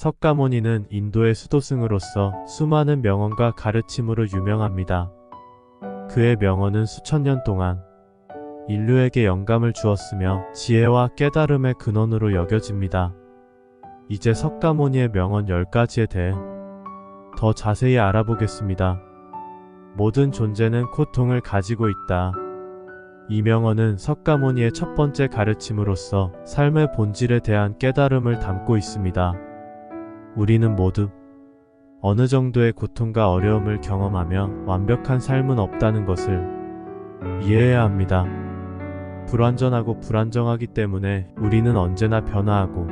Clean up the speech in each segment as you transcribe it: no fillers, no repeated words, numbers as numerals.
석가모니는 인도의 수도승으로서 수많은 명언과 가르침으로 유명합니다. 그의 명언은 수천 년 동안 인류에게 영감을 주었으며 지혜와 깨달음의 근원으로 여겨집니다. 이제 석가모니의 명언 10가지에 대해 더 자세히 알아보겠습니다. 모든 존재는 고통을 가지고 있다. 이 명언은 석가모니의 첫 번째 가르침으로서 삶의 본질에 대한 깨달음을 담고 있습니다. 우리는 모두 어느 정도의 고통과 어려움을 경험하며 완벽한 삶은 없다는 것을 이해해야 합니다. 불완전하고 불안정하기 때문에 우리는 언제나 변화하고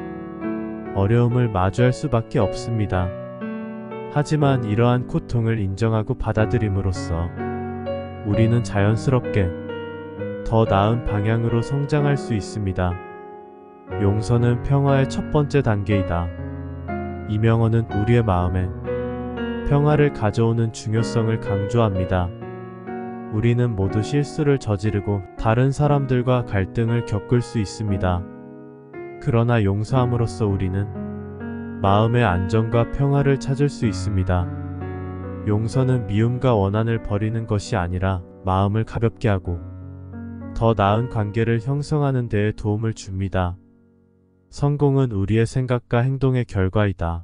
어려움을 마주할 수밖에 없습니다. 하지만 이러한 고통을 인정하고 받아들임으로써 우리는 자연스럽게 더 나은 방향으로 성장할 수 있습니다. 용서는 평화의 첫 번째 단계이다. 이 명언은 우리의 마음에 평화를 가져오는 중요성을 강조합니다. 우리는 모두 실수를 저지르고 다른 사람들과 갈등을 겪을 수 있습니다. 그러나 용서함으로써 우리는 마음의 안정과 평화를 찾을 수 있습니다. 용서는 미움과 원한을 버리는 것이 아니라 마음을 가볍게 하고 더 나은 관계를 형성하는 데에 도움을 줍니다. 성공은 우리의 생각과 행동의 결과이다.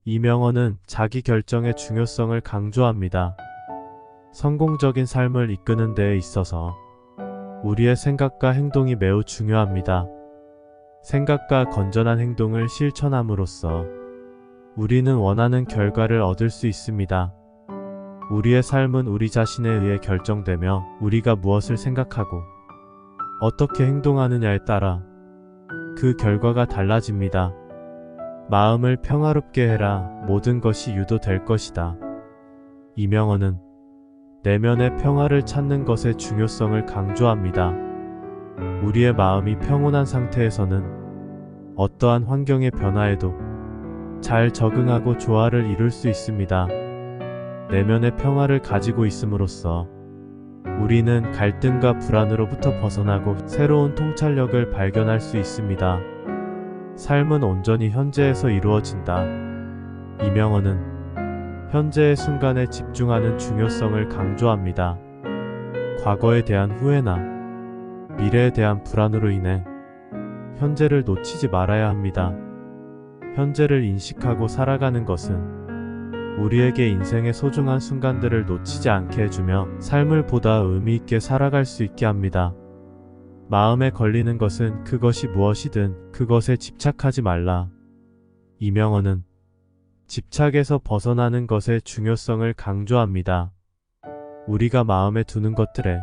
이 명언은 자기 결정의 중요성을 강조합니다. 성공적인 삶을 이끄는 데에 있어서 우리의 생각과 행동이 매우 중요합니다. 생각과 건전한 행동을 실천함으로써 우리는 원하는 결과를 얻을 수 있습니다. 우리의 삶은 우리 자신에 의해 결정되며 우리가 무엇을 생각하고 어떻게 행동하느냐에 따라 그 결과가 달라집니다. 마음을 평화롭게 해라. 모든 것이 유도될 것이다. 이 명언은 내면의 평화를 찾는 것의 중요성을 강조합니다. 우리의 마음이 평온한 상태에서는 어떠한 환경의 변화에도 잘 적응하고 조화를 이룰 수 있습니다. 내면의 평화를 가지고 있음으로써 우리는 갈등과 불안으로부터 벗어나고 새로운 통찰력을 발견할 수 있습니다. 삶은 온전히 현재에서 이루어진다. 이 명언은 현재의 순간에 집중하는 중요성을 강조합니다. 과거에 대한 후회나 미래에 대한 불안으로 인해 현재를 놓치지 말아야 합니다. 현재를 인식하고 살아가는 것은 우리에게 인생의 소중한 순간들을 놓치지 않게 해주며 삶을 보다 의미있게 살아갈 수 있게 합니다. 마음에 걸리는 것은 그것이 무엇이든 그것에 집착하지 말라. 이 명언은 집착에서 벗어나는 것의 중요성을 강조합니다. 우리가 마음에 두는 것들에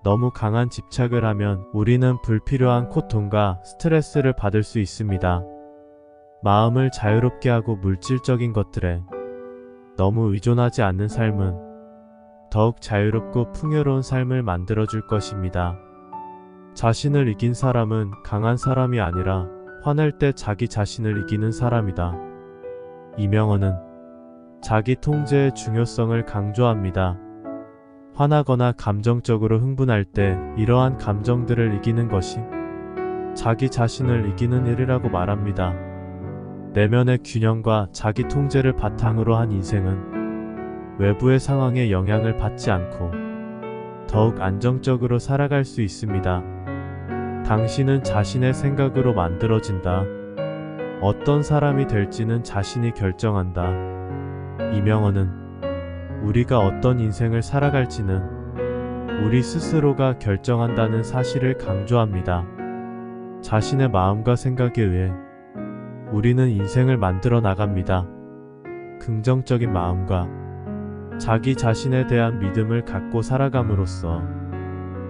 너무 강한 집착을 하면 우리는 불필요한 고통과 스트레스를 받을 수 있습니다. 마음을 자유롭게 하고 물질적인 것들에 너무 의존하지 않는 삶은 더욱 자유롭고 풍요로운 삶을 만들어줄 것입니다. 자신을 이긴 사람은 강한 사람이 아니라 화낼 때 자기 자신을 이기는 사람이다. 이 명언은 자기 통제의 중요성을 강조합니다. 화나거나 감정적으로 흥분할 때 이러한 감정들을 이기는 것이 자기 자신을 이기는 일이라고 말합니다. 내면의 균형과 자기 통제를 바탕으로 한 인생은 외부의 상황에 영향을 받지 않고 더욱 안정적으로 살아갈 수 있습니다. 당신은 자신의 생각으로 만들어진다. 어떤 사람이 될지는 자신이 결정한다. 이 명언은 우리가 어떤 인생을 살아갈지는 우리 스스로가 결정한다는 사실을 강조합니다. 자신의 마음과 생각에 의해 우리는 인생을 만들어 나갑니다. 긍정적인 마음과 자기 자신에 대한 믿음을 갖고 살아감으로써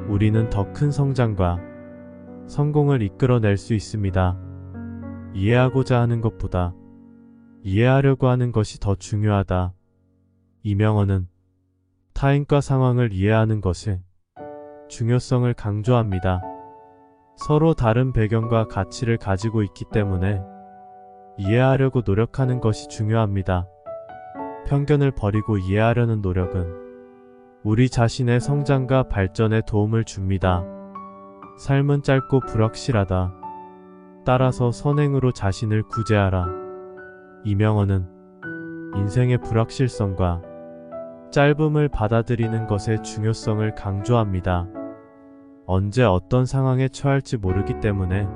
우리는 더 큰 성장과 성공을 이끌어낼 수 있습니다. 이해하고자 하는 것보다 이해하려고 하는 것이 더 중요하다. 이 명언은 타인과 상황을 이해하는 것의 중요성을 강조합니다. 서로 다른 배경과 가치를 가지고 있기 때문에 이해하려고 노력하는 것이 중요합니다. 편견을 버리고 이해하려는 노력은 우리 자신의 성장과 발전에 도움을 줍니다. 삶은 짧고 불확실하다. 따라서 선행으로 자신을 구제하라. 이명헌은 인생의 불확실성과 짧음을 받아들이는 것의 중요성을 강조합니다. 언제 어떤 상황에 처할지 모르기 때문에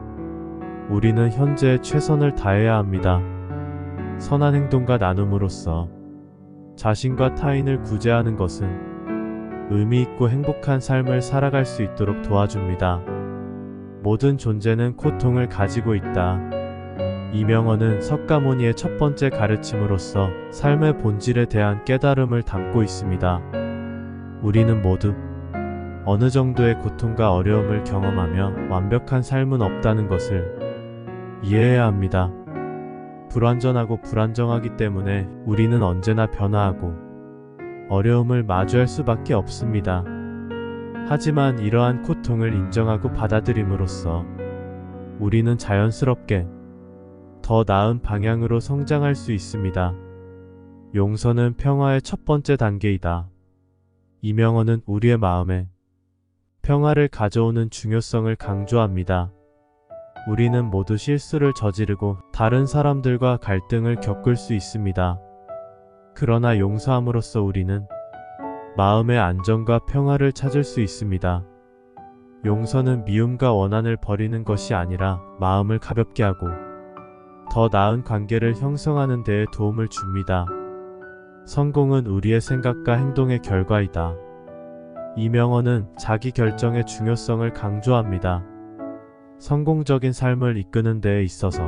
우리는 현재의 최선을 다해야 합니다. 선한 행동과 나눔으로써 자신과 타인을 구제하는 것은 의미 있고 행복한 삶을 살아갈 수 있도록 도와줍니다. 모든 존재는 고통을 가지고 있다. 이명헌은 석가모니의 첫 번째 가르침으로서 삶의 본질에 대한 깨달음을 담고 있습니다. 우리는 모두 어느 정도의 고통과 어려움을 경험하며 완벽한 삶은 없다는 것을 이해해야 합니다. 불완전하고 불안정하기 때문에 우리는 언제나 변화하고 어려움을 마주할 수밖에 없습니다. 하지만 이러한 고통을 인정하고 받아들임으로써 우리는 자연스럽게 더 나은 방향으로 성장할 수 있습니다. 용서는 평화의 첫 번째 단계이다. 이명헌은 우리의 마음에 평화를 가져오는 중요성을 강조합니다. 우리는 모두 실수를 저지르고 다른 사람들과 갈등을 겪을 수 있습니다. 그러나 용서함으로써 우리는 마음의 안정과 평화를 찾을 수 있습니다. 용서는 미움과 원한을 버리는 것이 아니라 마음을 가볍게 하고 더 나은 관계를 형성하는 데에 도움을 줍니다. 성공은 우리의 생각과 행동의 결과이다. 이명헌은 자기 결정의 중요성을 강조합니다. 성공적인 삶을 이끄는 데에 있어서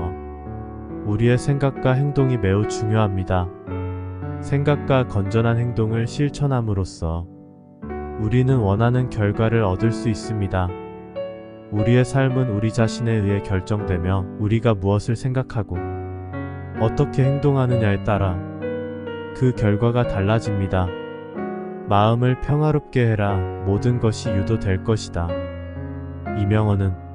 우리의 생각과 행동이 매우 중요합니다. 생각과 건전한 행동을 실천함으로써 우리는 원하는 결과를 얻을 수 있습니다. 우리의 삶은 우리 자신에 의해 결정되며 우리가 무엇을 생각하고 어떻게 행동하느냐에 따라 그 결과가 달라집니다. 마음을 평화롭게 해라. 모든 것이 유도될 것이다. 이명헌은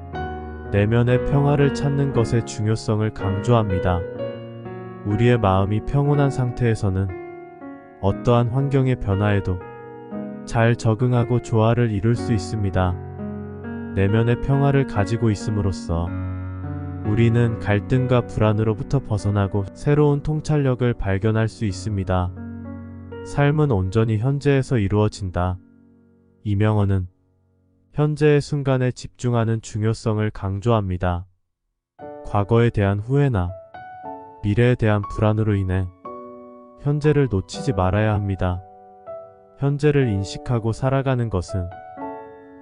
내면의 평화를 찾는 것의 중요성을 강조합니다. 우리의 마음이 평온한 상태에서는 어떠한 환경의 변화에도 잘 적응하고 조화를 이룰 수 있습니다. 내면의 평화를 가지고 있음으로써 우리는 갈등과 불안으로부터 벗어나고 새로운 통찰력을 발견할 수 있습니다. 삶은 온전히 현재에서 이루어진다. 이명헌은 현재의 순간에 집중하는 중요성을 강조합니다. 과거에 대한 후회나 미래에 대한 불안으로 인해 현재를 놓치지 말아야 합니다. 현재를 인식하고 살아가는 것은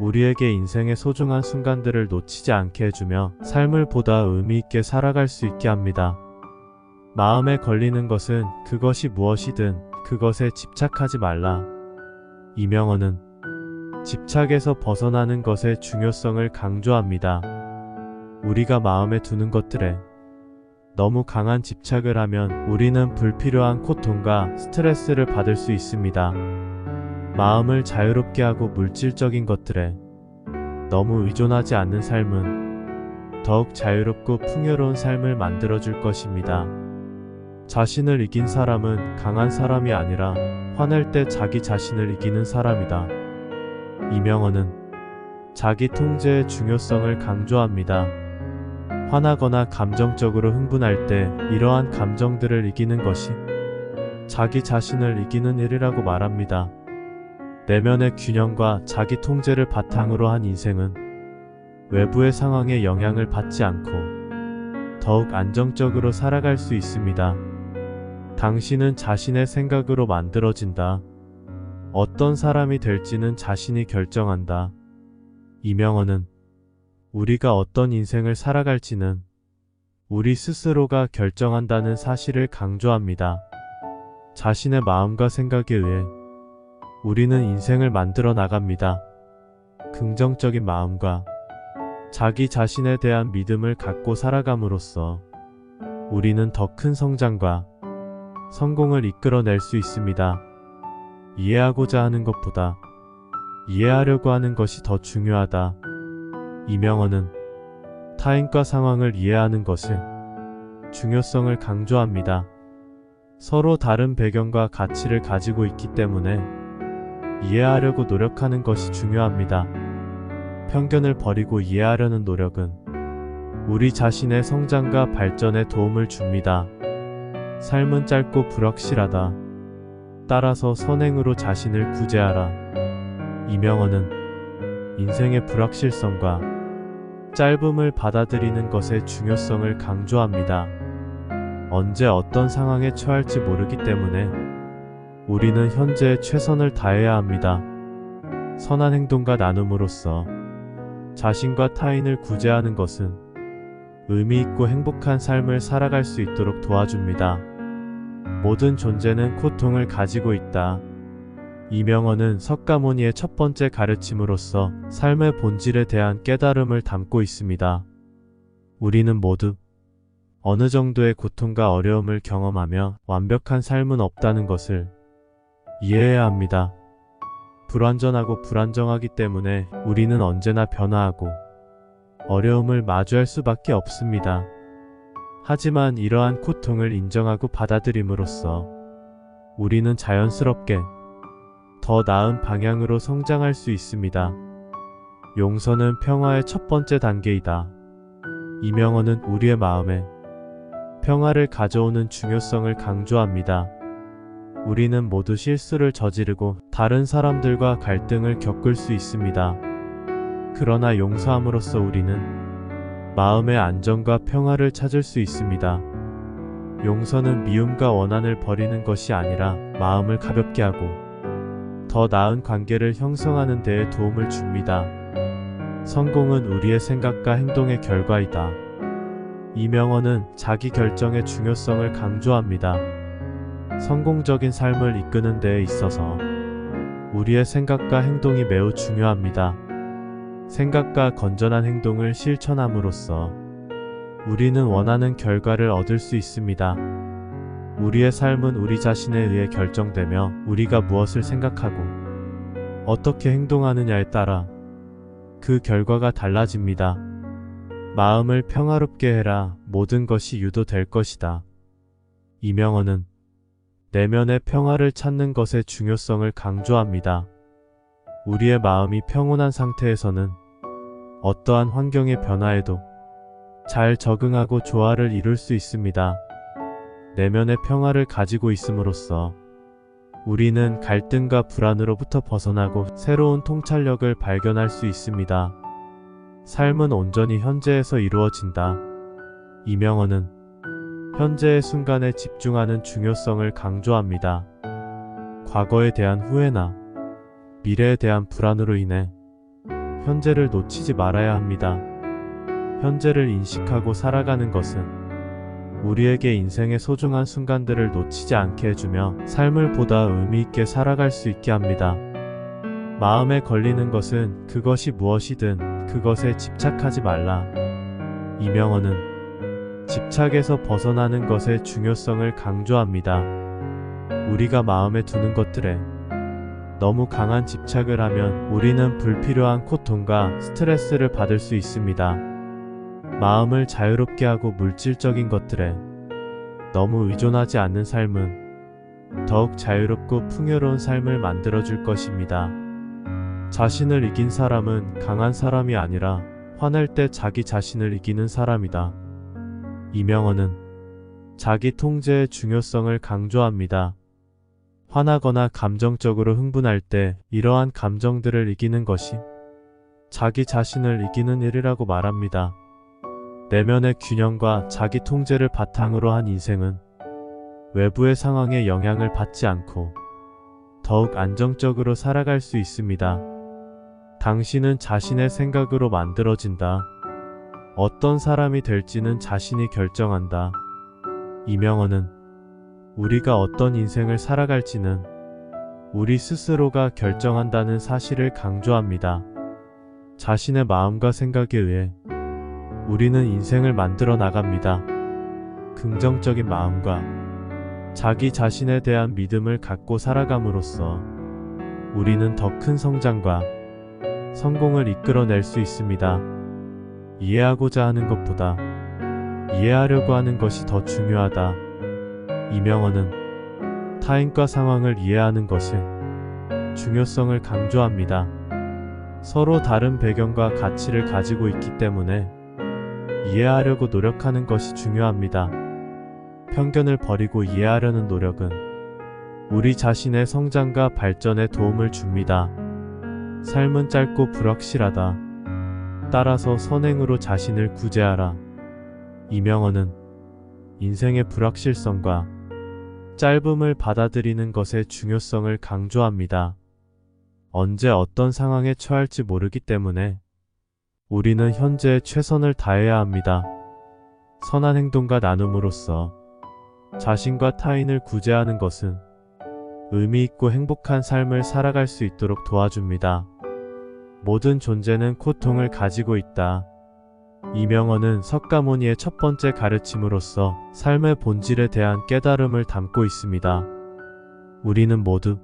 우리에게 인생의 소중한 순간들을 놓치지 않게 해주며 삶을 보다 의미 있게 살아갈 수 있게 합니다. 마음에 걸리는 것은 그것이 무엇이든 그것에 집착하지 말라. 이명헌은 집착에서 벗어나는 것의 중요성을 강조합니다. 우리가 마음에 두는 것들에 너무 강한 집착을 하면 우리는 불필요한 고통과 스트레스를 받을 수 있습니다. 마음을 자유롭게 하고 물질적인 것들에 너무 의존하지 않는 삶은 더욱 자유롭고 풍요로운 삶을 만들어줄 것입니다. 자신을 이긴 사람은 강한 사람이 아니라 화낼 때 자기 자신을 이기는 사람이다. 이명헌은 자기 통제의 중요성을 강조합니다. 화나거나 감정적으로 흥분할 때 이러한 감정들을 이기는 것이 자기 자신을 이기는 일이라고 말합니다. 내면의 균형과 자기 통제를 바탕으로 한 인생은 외부의 상황에 영향을 받지 않고 더욱 안정적으로 살아갈 수 있습니다. 당신은 자신의 생각으로 만들어진다. 어떤 사람이 될지는 자신이 결정한다. 이명헌은 우리가 어떤 인생을 살아갈지는 우리 스스로가 결정한다는 사실을 강조합니다. 자신의 마음과 생각에 의해 우리는 인생을 만들어 나갑니다. 긍정적인 마음과 자기 자신에 대한 믿음을 갖고 살아감으로써 우리는 더 큰 성장과 성공을 이끌어낼 수 있습니다. 이해하고자 하는 것보다 이해하려고 하는 것이 더 중요하다. 이명헌은 타인과 상황을 이해하는 것의 중요성을 강조합니다. 서로 다른 배경과 가치를 가지고 있기 때문에 이해하려고 노력하는 것이 중요합니다. 편견을 버리고 이해하려는 노력은 우리 자신의 성장과 발전에 도움을 줍니다. 삶은 짧고 불확실하다. 따라서 선행으로 자신을 구제하라. 이명헌은 인생의 불확실성과 짧음을 받아들이는 것의 중요성을 강조합니다. 언제 어떤 상황에 처할지 모르기 때문에 우리는 현재에 최선을 다해야 합니다. 선한 행동과 나눔으로써 자신과 타인을 구제하는 것은 의미 있고 행복한 삶을 살아갈 수 있도록 도와줍니다. 모든 존재는 고통을 가지고 있다. 이명헌은 석가모니의 첫 번째 가르침으로서 삶의 본질에 대한 깨달음을 담고 있습니다. 우리는 모두 어느 정도의 고통과 어려움을 경험하며 완벽한 삶은 없다는 것을 이해해야 합니다. 불완전하고 불안정하기 때문에 우리는 언제나 변화하고 어려움을 마주할 수밖에 없습니다. 하지만 이러한 고통을 인정하고 받아들임으로써 우리는 자연스럽게 더 나은 방향으로 성장할 수 있습니다. 용서는 평화의 첫 번째 단계이다. 이명헌은 우리의 마음에 평화를 가져오는 중요성을 강조합니다. 우리는 모두 실수를 저지르고 다른 사람들과 갈등을 겪을 수 있습니다. 그러나 용서함으로써 우리는 마음의 안정과 평화를 찾을 수 있습니다. 용서는 미움과 원한을 버리는 것이 아니라 마음을 가볍게 하고 더 나은 관계를 형성하는 데에 도움을 줍니다. 성공은 우리의 생각과 행동의 결과이다. 이명헌은 자기 결정의 중요성을 강조합니다. 성공적인 삶을 이끄는 데에 있어서 우리의 생각과 행동이 매우 중요합니다. 생각과 건전한 행동을 실천함으로써 우리는 원하는 결과를 얻을 수 있습니다. 우리의 삶은 우리 자신에 의해 결정되며 우리가 무엇을 생각하고 어떻게 행동하느냐에 따라 그 결과가 달라집니다. 마음을 평화롭게 해라. 모든 것이 유도될 것이다. 이명헌은 내면의 평화를 찾는 것의 중요성을 강조합니다. 우리의 마음이 평온한 상태에서는 어떠한 환경의 변화에도 잘 적응하고 조화를 이룰 수 있습니다. 내면의 평화를 가지고 있음으로써 우리는 갈등과 불안으로부터 벗어나고 새로운 통찰력을 발견할 수 있습니다. 삶은 온전히 현재에서 이루어진다. 이명헌은 현재의 순간에 집중하는 중요성을 강조합니다. 과거에 대한 후회나 미래에 대한 불안으로 인해 현재를 놓치지 말아야 합니다. 현재를 인식하고 살아가는 것은 우리에게 인생의 소중한 순간들을 놓치지 않게 해주며 삶을 보다 의미 있게 살아갈 수 있게 합니다. 마음에 걸리는 것은 그것이 무엇이든 그것에 집착하지 말라. 이명헌은 집착에서 벗어나는 것의 중요성을 강조합니다. 우리가 마음에 두는 것들에 너무 강한 집착을 하면 우리는 불필요한 고통과 스트레스를 받을 수 있습니다. 마음을 자유롭게 하고 물질적인 것들에 너무 의존하지 않는 삶은 더욱 자유롭고 풍요로운 삶을 만들어줄 것입니다. 자신을 이긴 사람은 강한 사람이 아니라 화낼 때 자기 자신을 이기는 사람이다. 이명헌은 자기 통제의 중요성을 강조합니다. 화나거나 감정적으로 흥분할 때 이러한 감정들을 이기는 것이 자기 자신을 이기는 일이라고 말합니다. 내면의 균형과 자기 통제를 바탕으로 한 인생은 외부의 상황에 영향을 받지 않고 더욱 안정적으로 살아갈 수 있습니다. 당신은 자신의 생각으로 만들어진다. 어떤 사람이 될지는 자신이 결정한다. 이명헌은 우리가 어떤 인생을 살아갈지는 우리 스스로가 결정한다는 사실을 강조합니다. 자신의 마음과 생각에 의해 우리는 인생을 만들어 나갑니다. 긍정적인 마음과 자기 자신에 대한 믿음을 갖고 살아감으로써 우리는 더 큰 성장과 성공을 이끌어낼 수 있습니다. 이해하고자 하는 것보다 이해하려고 하는 것이 더 중요하다. 이명헌은 타인과 상황을 이해하는 것의 중요성을 강조합니다. 서로 다른 배경과 가치를 가지고 있기 때문에 이해하려고 노력하는 것이 중요합니다. 편견을 버리고 이해하려는 노력은 우리 자신의 성장과 발전에 도움을 줍니다. 삶은 짧고 불확실하다. 따라서 선행으로 자신을 구제하라. 이명헌은 인생의 불확실성과 짧음을 받아들이는 것의 중요성을 강조합니다. 언제 어떤 상황에 처할지 모르기 때문에 우리는 현재에 최선을 다해야 합니다. 선한 행동과 나눔으로써 자신과 타인을 구제하는 것은 의미 있고 행복한 삶을 살아갈 수 있도록 도와줍니다. 모든 존재는 고통을 가지고 있다. 이명헌은 석가모니의 첫 번째 가르침으로써 삶의 본질에 대한 깨달음을 담고 있습니다. 우리는 모두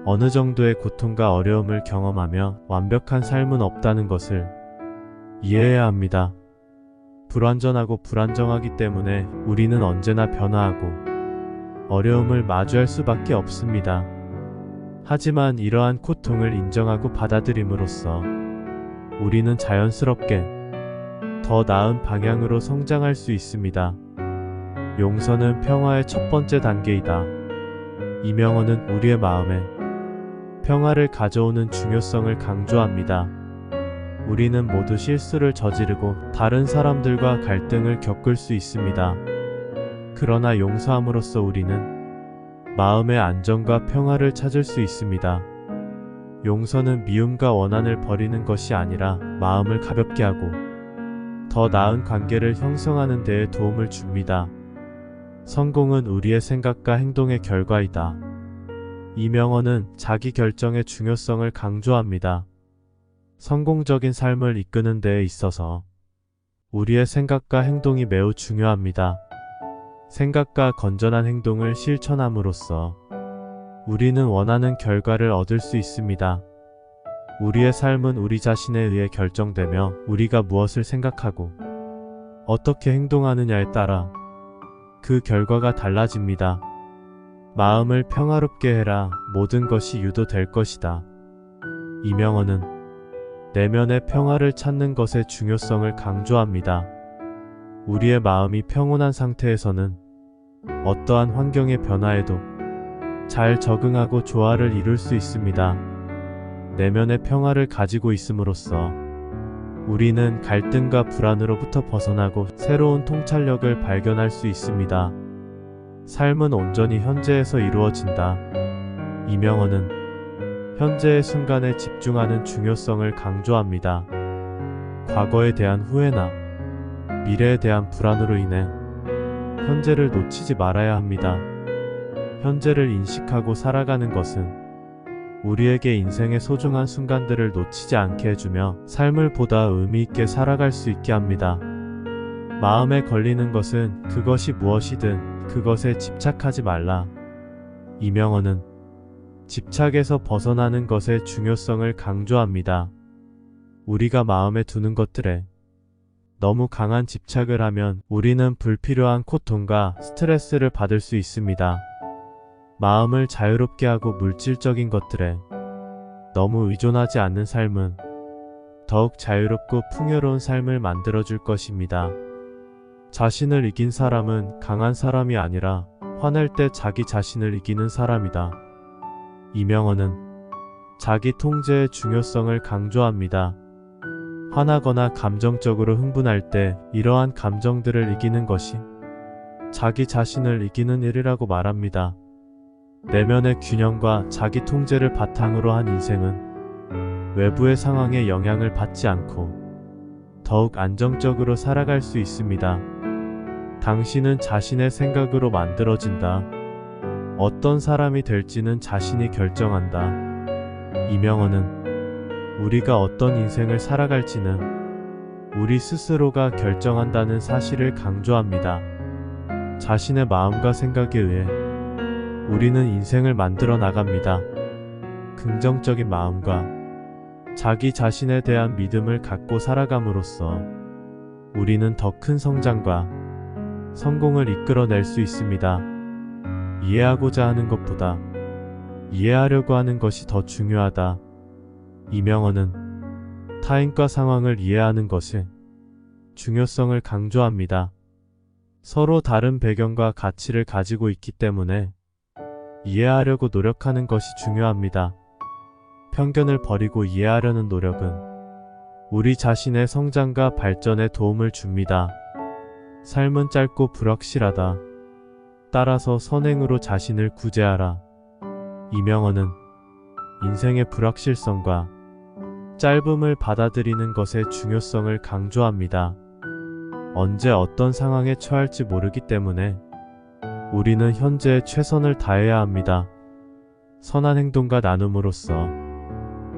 어느 정도의 고통과 어려움을 경험하며 완벽한 삶은 없다는 것을 이해해야 합니다. 불완전하고 불안정하기 때문에 우리는 언제나 변화하고 어려움을 마주할 수밖에 없습니다. 하지만 이러한 고통을 인정하고 받아들임으로써 우리는 자연스럽게 더 나은 방향으로 성장할 수 있습니다. 용서는 평화의 첫 번째 단계이다. 이명헌은 우리의 마음에 평화를 가져오는 중요성을 강조합니다. 우리는 모두 실수를 저지르고 다른 사람들과 갈등을 겪을 수 있습니다. 그러나 용서함으로써 우리는 마음의 안정과 평화를 찾을 수 있습니다. 용서는 미움과 원한을 버리는 것이 아니라 마음을 가볍게 하고 더 나은 관계를 형성하는 데에 도움을 줍니다. 성공은 우리의 생각과 행동의 결과이다. 이명헌은 자기 결정의 중요성을 강조합니다. 성공적인 삶을 이끄는 데에 있어서 우리의 생각과 행동이 매우 중요합니다. 생각과 건전한 행동을 실천함으로써 우리는 원하는 결과를 얻을 수 있습니다. 우리의 삶은 우리 자신에 의해 결정되며 우리가 무엇을 생각하고 어떻게 행동하느냐에 따라 그 결과가 달라집니다. 마음을 평화롭게 해라. 모든 것이 유도될 것이다. 이명헌은 내면의 평화를 찾는 것의 중요성을 강조합니다. 우리의 마음이 평온한 상태에서는 어떠한 환경의 변화에도 잘 적응하고 조화를 이룰 수 있습니다. 내면의 평화를 가지고 있음으로써 우리는 갈등과 불안으로부터 벗어나고 새로운 통찰력을 발견할 수 있습니다. 삶은 온전히 현재에서 이루어진다. 이명헌은 현재의 순간에 집중하는 중요성을 강조합니다. 과거에 대한 후회나 미래에 대한 불안으로 인해 현재를 놓치지 말아야 합니다. 현재를 인식하고 살아가는 것은 우리에게 인생의 소중한 순간들을 놓치지 않게 해주며 삶을 보다 의미 있게 살아갈 수 있게 합니다. 마음에 걸리는 것은 그것이 무엇이든 그것에 집착하지 말라. 이명헌은 집착에서 벗어나는 것의 중요성을 강조합니다. 우리가 마음에 두는 것들에 너무 강한 집착을 하면 우리는 불필요한 고통과 스트레스를 받을 수 있습니다. 마음을 자유롭게 하고 물질적인 것들에 너무 의존하지 않는 삶은 더욱 자유롭고 풍요로운 삶을 만들어줄 것입니다. 자신을 이긴 사람은 강한 사람이 아니라 화낼 때 자기 자신을 이기는 사람이다. 이명헌은 자기 통제의 중요성을 강조합니다. 화나거나 감정적으로 흥분할 때 이러한 감정들을 이기는 것이 자기 자신을 이기는 일이라고 말합니다. 내면의 균형과 자기 통제를 바탕으로 한 인생은 외부의 상황에 영향을 받지 않고 더욱 안정적으로 살아갈 수 있습니다. 당신은 자신의 생각으로 만들어진다. 어떤 사람이 될지는 자신이 결정한다. 이명헌은 우리가 어떤 인생을 살아갈지는 우리 스스로가 결정한다는 사실을 강조합니다. 자신의 마음과 생각에 의해 우리는 인생을 만들어 나갑니다. 긍정적인 마음과 자기 자신에 대한 믿음을 갖고 살아감으로써 우리는 더 큰 성장과 성공을 이끌어낼 수 있습니다. 이해하고자 하는 것보다 이해하려고 하는 것이 더 중요하다. 이명헌은 타인과 상황을 이해하는 것의 중요성을 강조합니다. 서로 다른 배경과 가치를 가지고 있기 때문에 이해하려고 노력하는 것이 중요합니다. 편견을 버리고 이해하려는 노력은 우리 자신의 성장과 발전에 도움을 줍니다. 삶은 짧고 불확실하다. 따라서 선행으로 자신을 구제하라. 이명헌은 인생의 불확실성과 짧음을 받아들이는 것의 중요성을 강조합니다. 언제 어떤 상황에 처할지 모르기 때문에 우리는 현재의 최선을 다해야 합니다. 선한 행동과 나눔으로써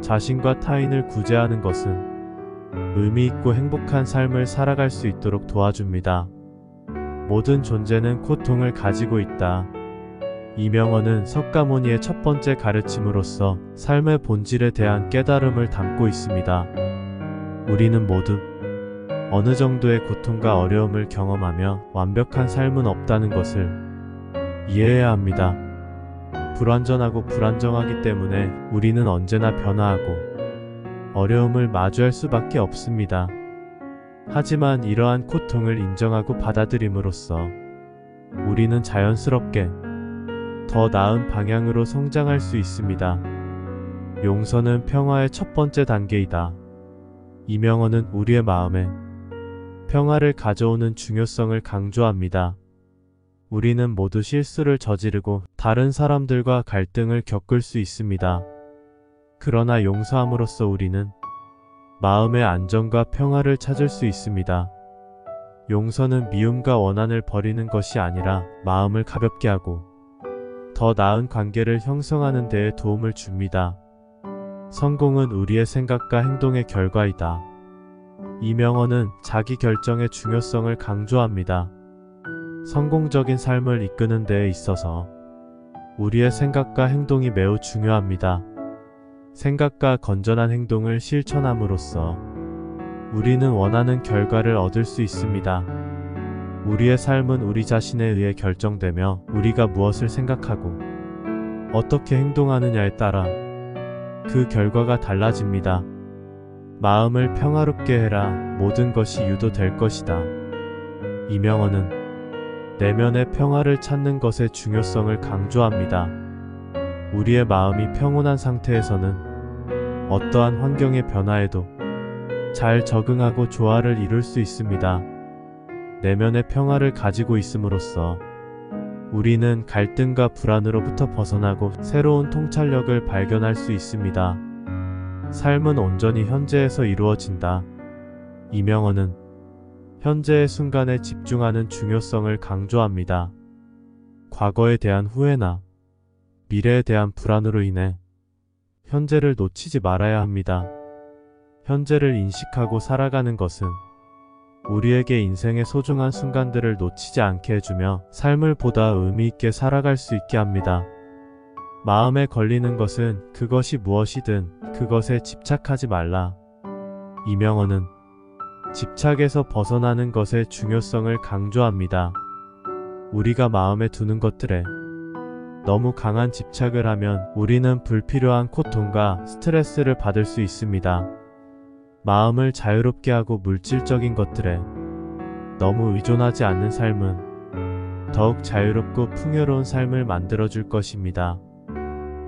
자신과 타인을 구제하는 것은 의미 있고 행복한 삶을 살아갈 수 있도록 도와줍니다. 모든 존재는 고통을 가지고 있다. 이명헌은 석가모니의 첫 번째 가르침으로서 삶의 본질에 대한 깨달음을 담고 있습니다. 우리는 모두 어느 정도의 고통과 어려움을 경험하며 완벽한 삶은 없다는 것을 이해해야 합니다. 불완전하고 불안정하기 때문에 우리는 언제나 변화하고 어려움을 마주할 수밖에 없습니다. 하지만 이러한 고통을 인정하고 받아들임으로써 우리는 자연스럽게 더 나은 방향으로 성장할 수 있습니다. 용서는 평화의 첫 번째 단계이다. 이명헌은 우리의 마음에 평화를 가져오는 중요성을 강조합니다. 우리는 모두 실수를 저지르고 다른 사람들과 갈등을 겪을 수 있습니다. 그러나 용서함으로써 우리는 마음의 안정과 평화를 찾을 수 있습니다. 용서는 미움과 원한을 버리는 것이 아니라 마음을 가볍게 하고 더 나은 관계를 형성하는 데에 도움을 줍니다. 성공은 우리의 생각과 행동의 결과이다. 이명헌은 자기 결정의 중요성을 강조합니다. 성공적인 삶을 이끄는 데에 있어서 우리의 생각과 행동이 매우 중요합니다. 생각과 건전한 행동을 실천함으로써 우리는 원하는 결과를 얻을 수 있습니다. 우리의 삶은 우리 자신에 의해 결정되며 우리가 무엇을 생각하고 어떻게 행동하느냐에 따라 그 결과가 달라집니다. 마음을 평화롭게 해라. 모든 것이 유도될 것이다. 이명헌은 내면의 평화를 찾는 것의 중요성을 강조합니다. 우리의 마음이 평온한 상태에서는 어떠한 환경의 변화에도 잘 적응하고 조화를 이룰 수 있습니다. 내면의 평화를 가지고 있음으로써 우리는 갈등과 불안으로부터 벗어나고 새로운 통찰력을 발견할 수 있습니다. 삶은 온전히 현재에서 이루어진다. 이명헌은 현재의 순간에 집중하는 중요성을 강조합니다. 과거에 대한 후회나 미래에 대한 불안으로 인해 현재를 놓치지 말아야 합니다. 현재를 인식하고 살아가는 것은 우리에게 인생의 소중한 순간들을 놓치지 않게 해주며 삶을 보다 의미 있게 살아갈 수 있게 합니다. 마음에 걸리는 것은 그것이 무엇이든 그것에 집착하지 말라. 이명헌은 집착에서 벗어나는 것의 중요성을 강조합니다. 우리가 마음에 두는 것들에 너무 강한 집착을 하면 우리는 불필요한 고통과 스트레스를 받을 수 있습니다. 마음을 자유롭게 하고 물질적인 것들에 너무 의존하지 않는 삶은 더욱 자유롭고 풍요로운 삶을 만들어줄 것입니다.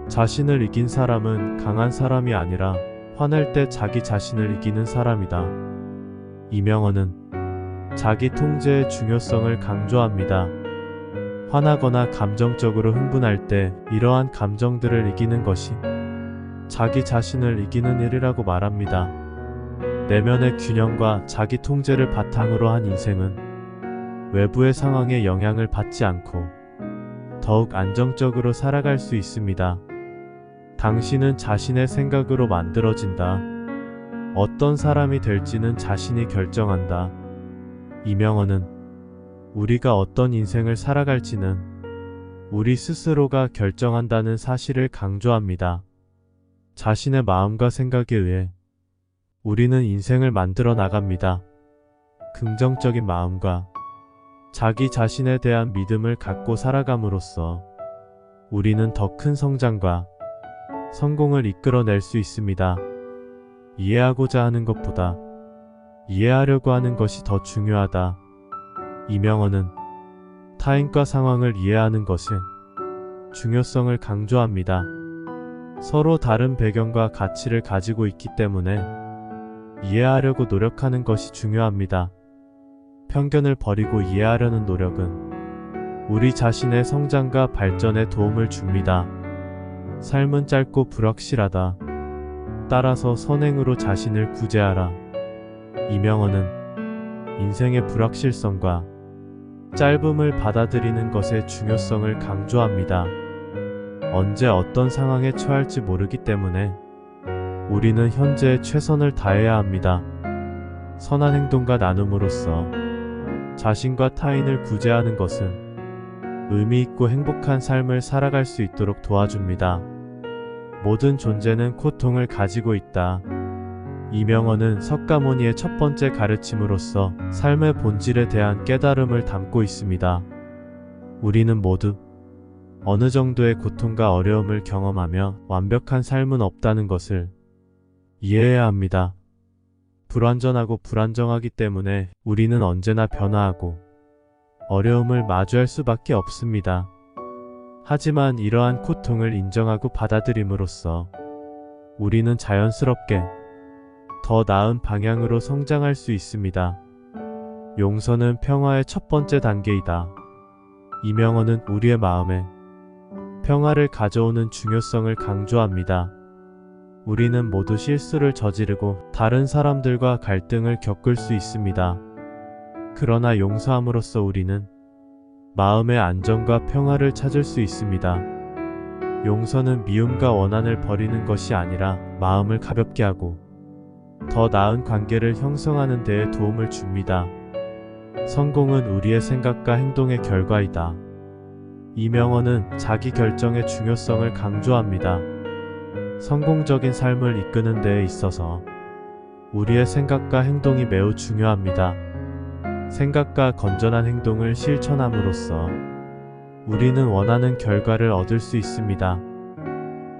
자신을 이긴 사람은 강한 사람이 아니라 화낼 때 자기 자신을 이기는 사람이다. 이명헌은 자기 통제의 중요성을 강조합니다. 화나거나 감정적으로 흥분할 때 이러한 감정들을 이기는 것이 자기 자신을 이기는 일이라고 말합니다. 내면의 균형과 자기 통제를 바탕으로 한 인생은 외부의 상황에 영향을 받지 않고 더욱 안정적으로 살아갈 수 있습니다. 당신은 자신의 생각으로 만들어진다. 어떤 사람이 될지는 자신이 결정한다. 이명헌은 우리가 어떤 인생을 살아갈지는 우리 스스로가 결정한다는 사실을 강조합니다. 자신의 마음과 생각에 의해 우리는 인생을 만들어 나갑니다. 긍정적인 마음과 자기 자신에 대한 믿음을 갖고 살아감으로써 우리는 더 큰 성장과 성공을 이끌어낼 수 있습니다. 이해하고자 하는 것보다 이해하려고 하는 것이 더 중요하다. 이명헌은 타인과 상황을 이해하는 것의 중요성을 강조합니다. 서로 다른 배경과 가치를 가지고 있기 때문에 이해하려고 노력하는 것이 중요합니다. 편견을 버리고 이해하려는 노력은 우리 자신의 성장과 발전에 도움을 줍니다. 삶은 짧고 불확실하다. 따라서 선행으로 자신을 구제하라. 이명헌은 인생의 불확실성과 짧음을 받아들이는 것의 중요성을 강조합니다. 언제 어떤 상황에 처할지 모르기 때문에 우리는 현재의 최선을 다해야 합니다. 선한 행동과 나눔으로써 자신과 타인을 구제하는 것은 의미 있고 행복한 삶을 살아갈 수 있도록 도와줍니다. 모든 존재는 고통을 가지고 있다. 이명헌은 석가모니의 첫 번째 가르침으로써 삶의 본질에 대한 깨달음을 담고 있습니다. 우리는 모두 어느 정도의 고통과 어려움을 경험하며 완벽한 삶은 없다는 것을 이해해야 합니다. 불완전하고 불안정하기 때문에 우리는 언제나 변화하고 어려움을 마주할 수밖에 없습니다. 하지만 이러한 고통을 인정하고 받아들임으로써 우리는 자연스럽게 더 나은 방향으로 성장할 수 있습니다. 용서는 평화의 첫 번째 단계이다. 이명헌은 우리의 마음에 평화를 가져오는 중요성을 강조합니다. 우리는 모두 실수를 저지르고 다른 사람들과 갈등을 겪을 수 있습니다. 그러나 용서함으로써 우리는 마음의 안정과 평화를 찾을 수 있습니다. 용서는 미움과 원한을 버리는 것이 아니라 마음을 가볍게 하고 더 나은 관계를 형성하는 데에 도움을 줍니다. 성공은 우리의 생각과 행동의 결과이다. 이명헌은 자기 결정의 중요성을 강조합니다. 성공적인 삶을 이끄는 데에 있어서 우리의 생각과 행동이 매우 중요합니다. 생각과 건전한 행동을 실천함으로써 우리는 원하는 결과를 얻을 수 있습니다.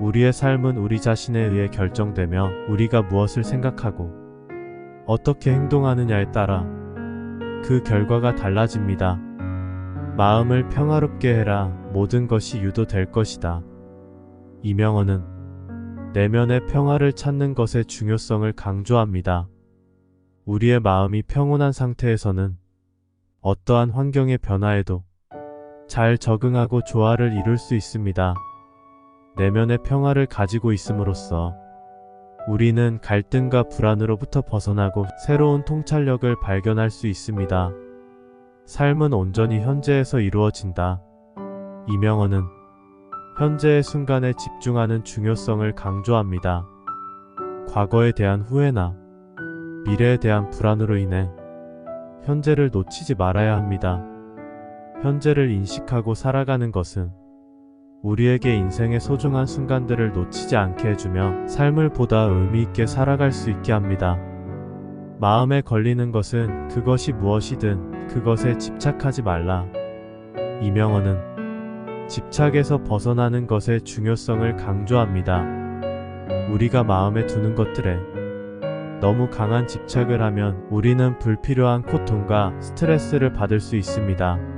우리의 삶은 우리 자신에 의해 결정되며 우리가 무엇을 생각하고 어떻게 행동하느냐에 따라 그 결과가 달라집니다. 마음을 평화롭게 해라. 모든 것이 유도될 것이다. 이명헌은 내면의 평화를 찾는 것의 중요성을 강조합니다. 우리의 마음이 평온한 상태에서는 어떠한 환경의 변화에도 잘 적응하고 조화를 이룰 수 있습니다. 내면의 평화를 가지고 있음으로써 우리는 갈등과 불안으로부터 벗어나고 새로운 통찰력을 발견할 수 있습니다. 삶은 온전히 현재에서 이루어진다. 이명헌은 현재의 순간에 집중하는 중요성을 강조합니다. 과거에 대한 후회나 미래에 대한 불안으로 인해 현재를 놓치지 말아야 합니다. 현재를 인식하고 살아가는 것은 우리에게 인생의 소중한 순간들을 놓치지 않게 해주며 삶을 보다 의미 있게 살아갈 수 있게 합니다. 마음에 걸리는 것은 그것이 무엇이든 그것에 집착하지 말라. 이명헌은 집착에서 벗어나는 것의 중요성을 강조합니다. 우리가 마음에 두는 것들에 너무 강한 집착을 하면 우리는 불필요한 고통과 스트레스를 받을 수 있습니다.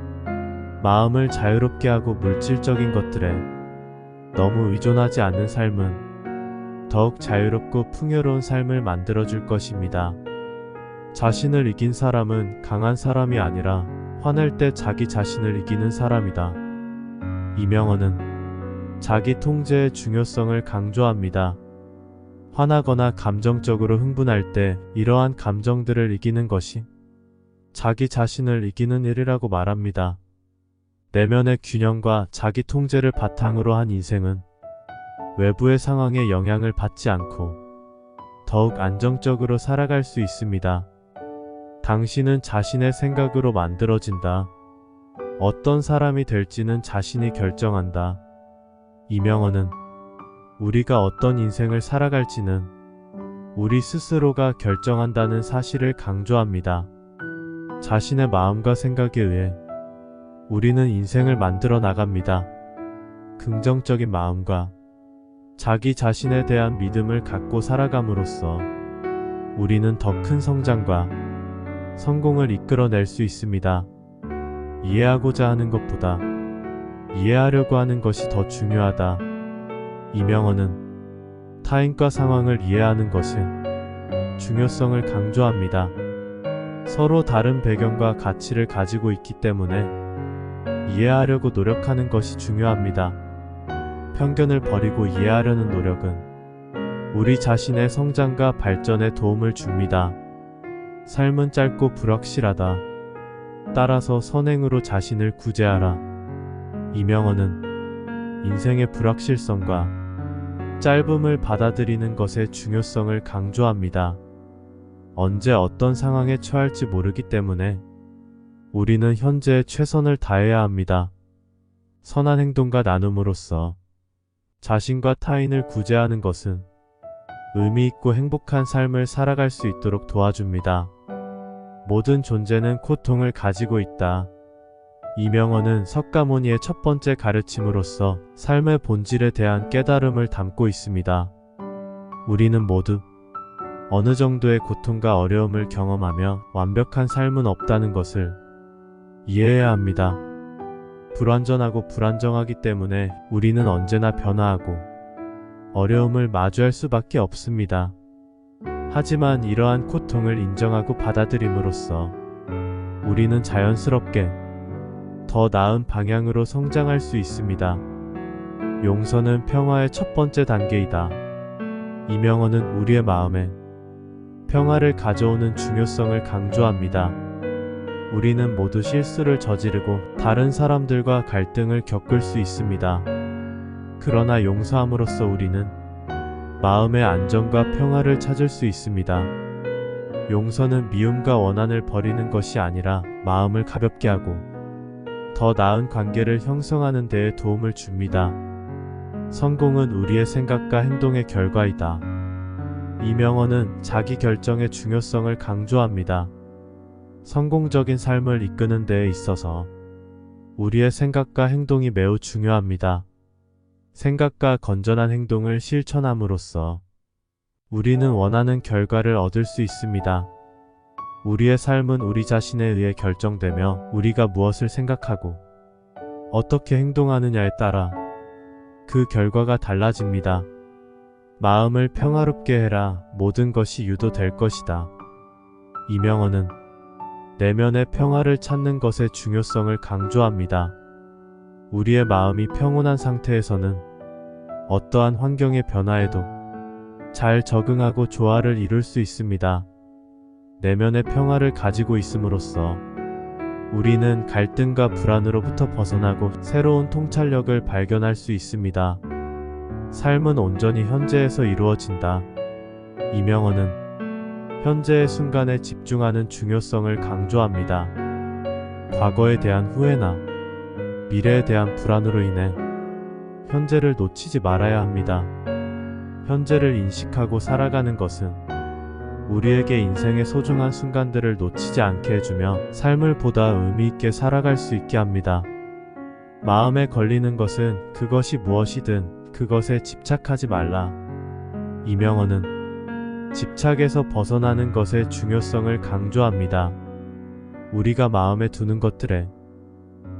마음을 자유롭게 하고 물질적인 것들에 너무 의존하지 않는 삶은 더욱 자유롭고 풍요로운 삶을 만들어줄 것입니다. 자신을 이긴 사람은 강한 사람이 아니라 화낼 때 자기 자신을 이기는 사람이다. 이명헌은 자기 통제의 중요성을 강조합니다. 화나거나 감정적으로 흥분할 때 이러한 감정들을 이기는 것이 자기 자신을 이기는 일이라고 말합니다. 내면의 균형과 자기 통제를 바탕으로 한 인생은 외부의 상황에 영향을 받지 않고 더욱 안정적으로 살아갈 수 있습니다. 당신은 자신의 생각으로 만들어진다. 어떤 사람이 될지는 자신이 결정한다. 이명헌은 우리가 어떤 인생을 살아갈지는 우리 스스로가 결정한다는 사실을 강조합니다. 자신의 마음과 생각에 의해 우리는 인생을 만들어 나갑니다. 긍정적인 마음과 자기 자신에 대한 믿음을 갖고 살아감으로써 우리는 더 큰 성장과 성공을 이끌어낼 수 있습니다. 이해하고자 하는 것보다 이해하려고 하는 것이 더 중요하다. 이명헌은 타인과 상황을 이해하는 것의 중요성을 강조합니다. 서로 다른 배경과 가치를 가지고 있기 때문에 이해하려고 노력하는 것이 중요합니다. 편견을 버리고 이해하려는 노력은 우리 자신의 성장과 발전에 도움을 줍니다. 삶은 짧고 불확실하다. 따라서 선행으로 자신을 구제하라. 이명헌은 인생의 불확실성과 짧음을 받아들이는 것의 중요성을 강조합니다. 언제 어떤 상황에 처할지 모르기 때문에 우리는 현재에 최선을 다해야 합니다. 선한 행동과 나눔으로써 자신과 타인을 구제하는 것은 의미 있고 행복한 삶을 살아갈 수 있도록 도와줍니다. 모든 존재는 고통을 가지고 있다. 이명헌은 석가모니의 첫 번째 가르침으로써 삶의 본질에 대한 깨달음을 담고 있습니다. 우리는 모두 어느 정도의 고통과 어려움을 경험하며 완벽한 삶은 없다는 것을 이해해야 합니다. 불완전하고 불안정하기 때문에 우리는 언제나 변화하고 어려움을 마주할 수밖에 없습니다. 하지만 이러한 고통을 인정하고 받아들임으로써 우리는 자연스럽게 더 나은 방향으로 성장할 수 있습니다. 용서는 평화의 첫 번째 단계이다. 이명헌은 우리의 마음에 평화를 가져오는 중요성을 강조합니다. 우리는 모두 실수를 저지르고 다른 사람들과 갈등을 겪을 수 있습니다. 그러나 용서함으로써 우리는 마음의 안정과 평화를 찾을 수 있습니다. 용서는 미움과 원한을 버리는 것이 아니라 마음을 가볍게 하고 더 나은 관계를 형성하는 데에 도움을 줍니다. 성공은 우리의 생각과 행동의 결과이다. 이명헌은 자기 결정의 중요성을 강조합니다. 성공적인 삶을 이끄는 데에 있어서 우리의 생각과 행동이 매우 중요합니다. 생각과 건전한 행동을 실천함으로써 우리는 원하는 결과를 얻을 수 있습니다. 우리의 삶은 우리 자신에 의해 결정되며 우리가 무엇을 생각하고 어떻게 행동하느냐에 따라 그 결과가 달라집니다. 마음을 평화롭게 해라. 모든 것이 유도될 것이다. 이명헌은 내면의 평화를 찾는 것의 중요성을 강조합니다. 우리의 마음이 평온한 상태에서는 어떠한 환경의 변화에도 잘 적응하고 조화를 이룰 수 있습니다. 내면의 평화를 가지고 있음으로써 우리는 갈등과 불안으로부터 벗어나고 새로운 통찰력을 발견할 수 있습니다. 삶은 온전히 현재에서 이루어진다. 이명헌은 현재의 순간에 집중하는 중요성을 강조합니다. 과거에 대한 후회나 미래에 대한 불안으로 인해 현재를 놓치지 말아야 합니다. 현재를 인식하고 살아가는 것은 우리에게 인생의 소중한 순간들을 놓치지 않게 해주며 삶을 보다 의미 있게 살아갈 수 있게 합니다. 마음에 걸리는 것은 그것이 무엇이든 그것에 집착하지 말라. 이명헌은 집착에서 벗어나는 것의 중요성을 강조합니다. 우리가 마음에 두는 것들에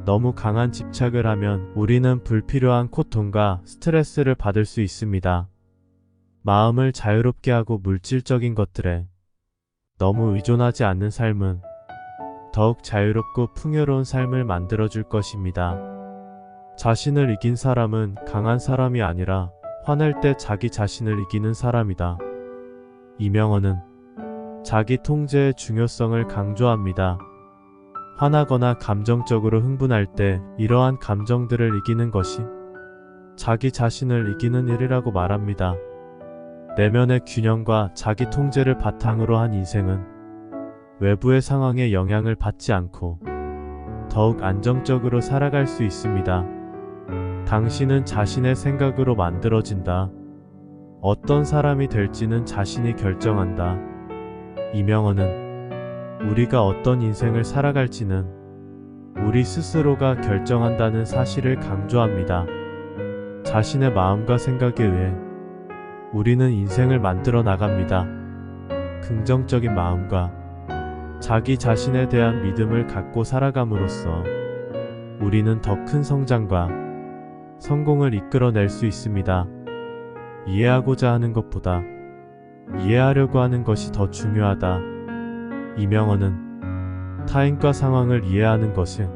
너무 강한 집착을 하면 우리는 불필요한 고통과 스트레스를 받을 수 있습니다. 마음을 자유롭게 하고 물질적인 것들에 너무 의존하지 않는 삶은 더욱 자유롭고 풍요로운 삶을 만들어줄 것입니다. 자신을 이긴 사람은 강한 사람이 아니라 화낼 때 자기 자신을 이기는 사람이다. 이명헌은 자기 통제의 중요성을 강조합니다. 화나거나 감정적으로 흥분할 때 이러한 감정들을 이기는 것이 자기 자신을 이기는 일이라고 말합니다. 내면의 균형과 자기 통제를 바탕으로 한 인생은 외부의 상황에 영향을 받지 않고 더욱 안정적으로 살아갈 수 있습니다. 당신은 자신의 생각으로 만들어진다. 어떤 사람이 될지는 자신이 결정한다. 이명헌은 우리가 어떤 인생을 살아갈지는 우리 스스로가 결정한다는 사실을 강조합니다. 자신의 마음과 생각에 의해 우리는 인생을 만들어 나갑니다. 긍정적인 마음과 자기 자신에 대한 믿음을 갖고 살아감으로써 우리는 더 큰 성장과 성공을 이끌어낼 수 있습니다. 이해하고자 하는 것보다 이해하려고 하는 것이 더 중요하다. 이명헌은 타인과 상황을 이해하는 것의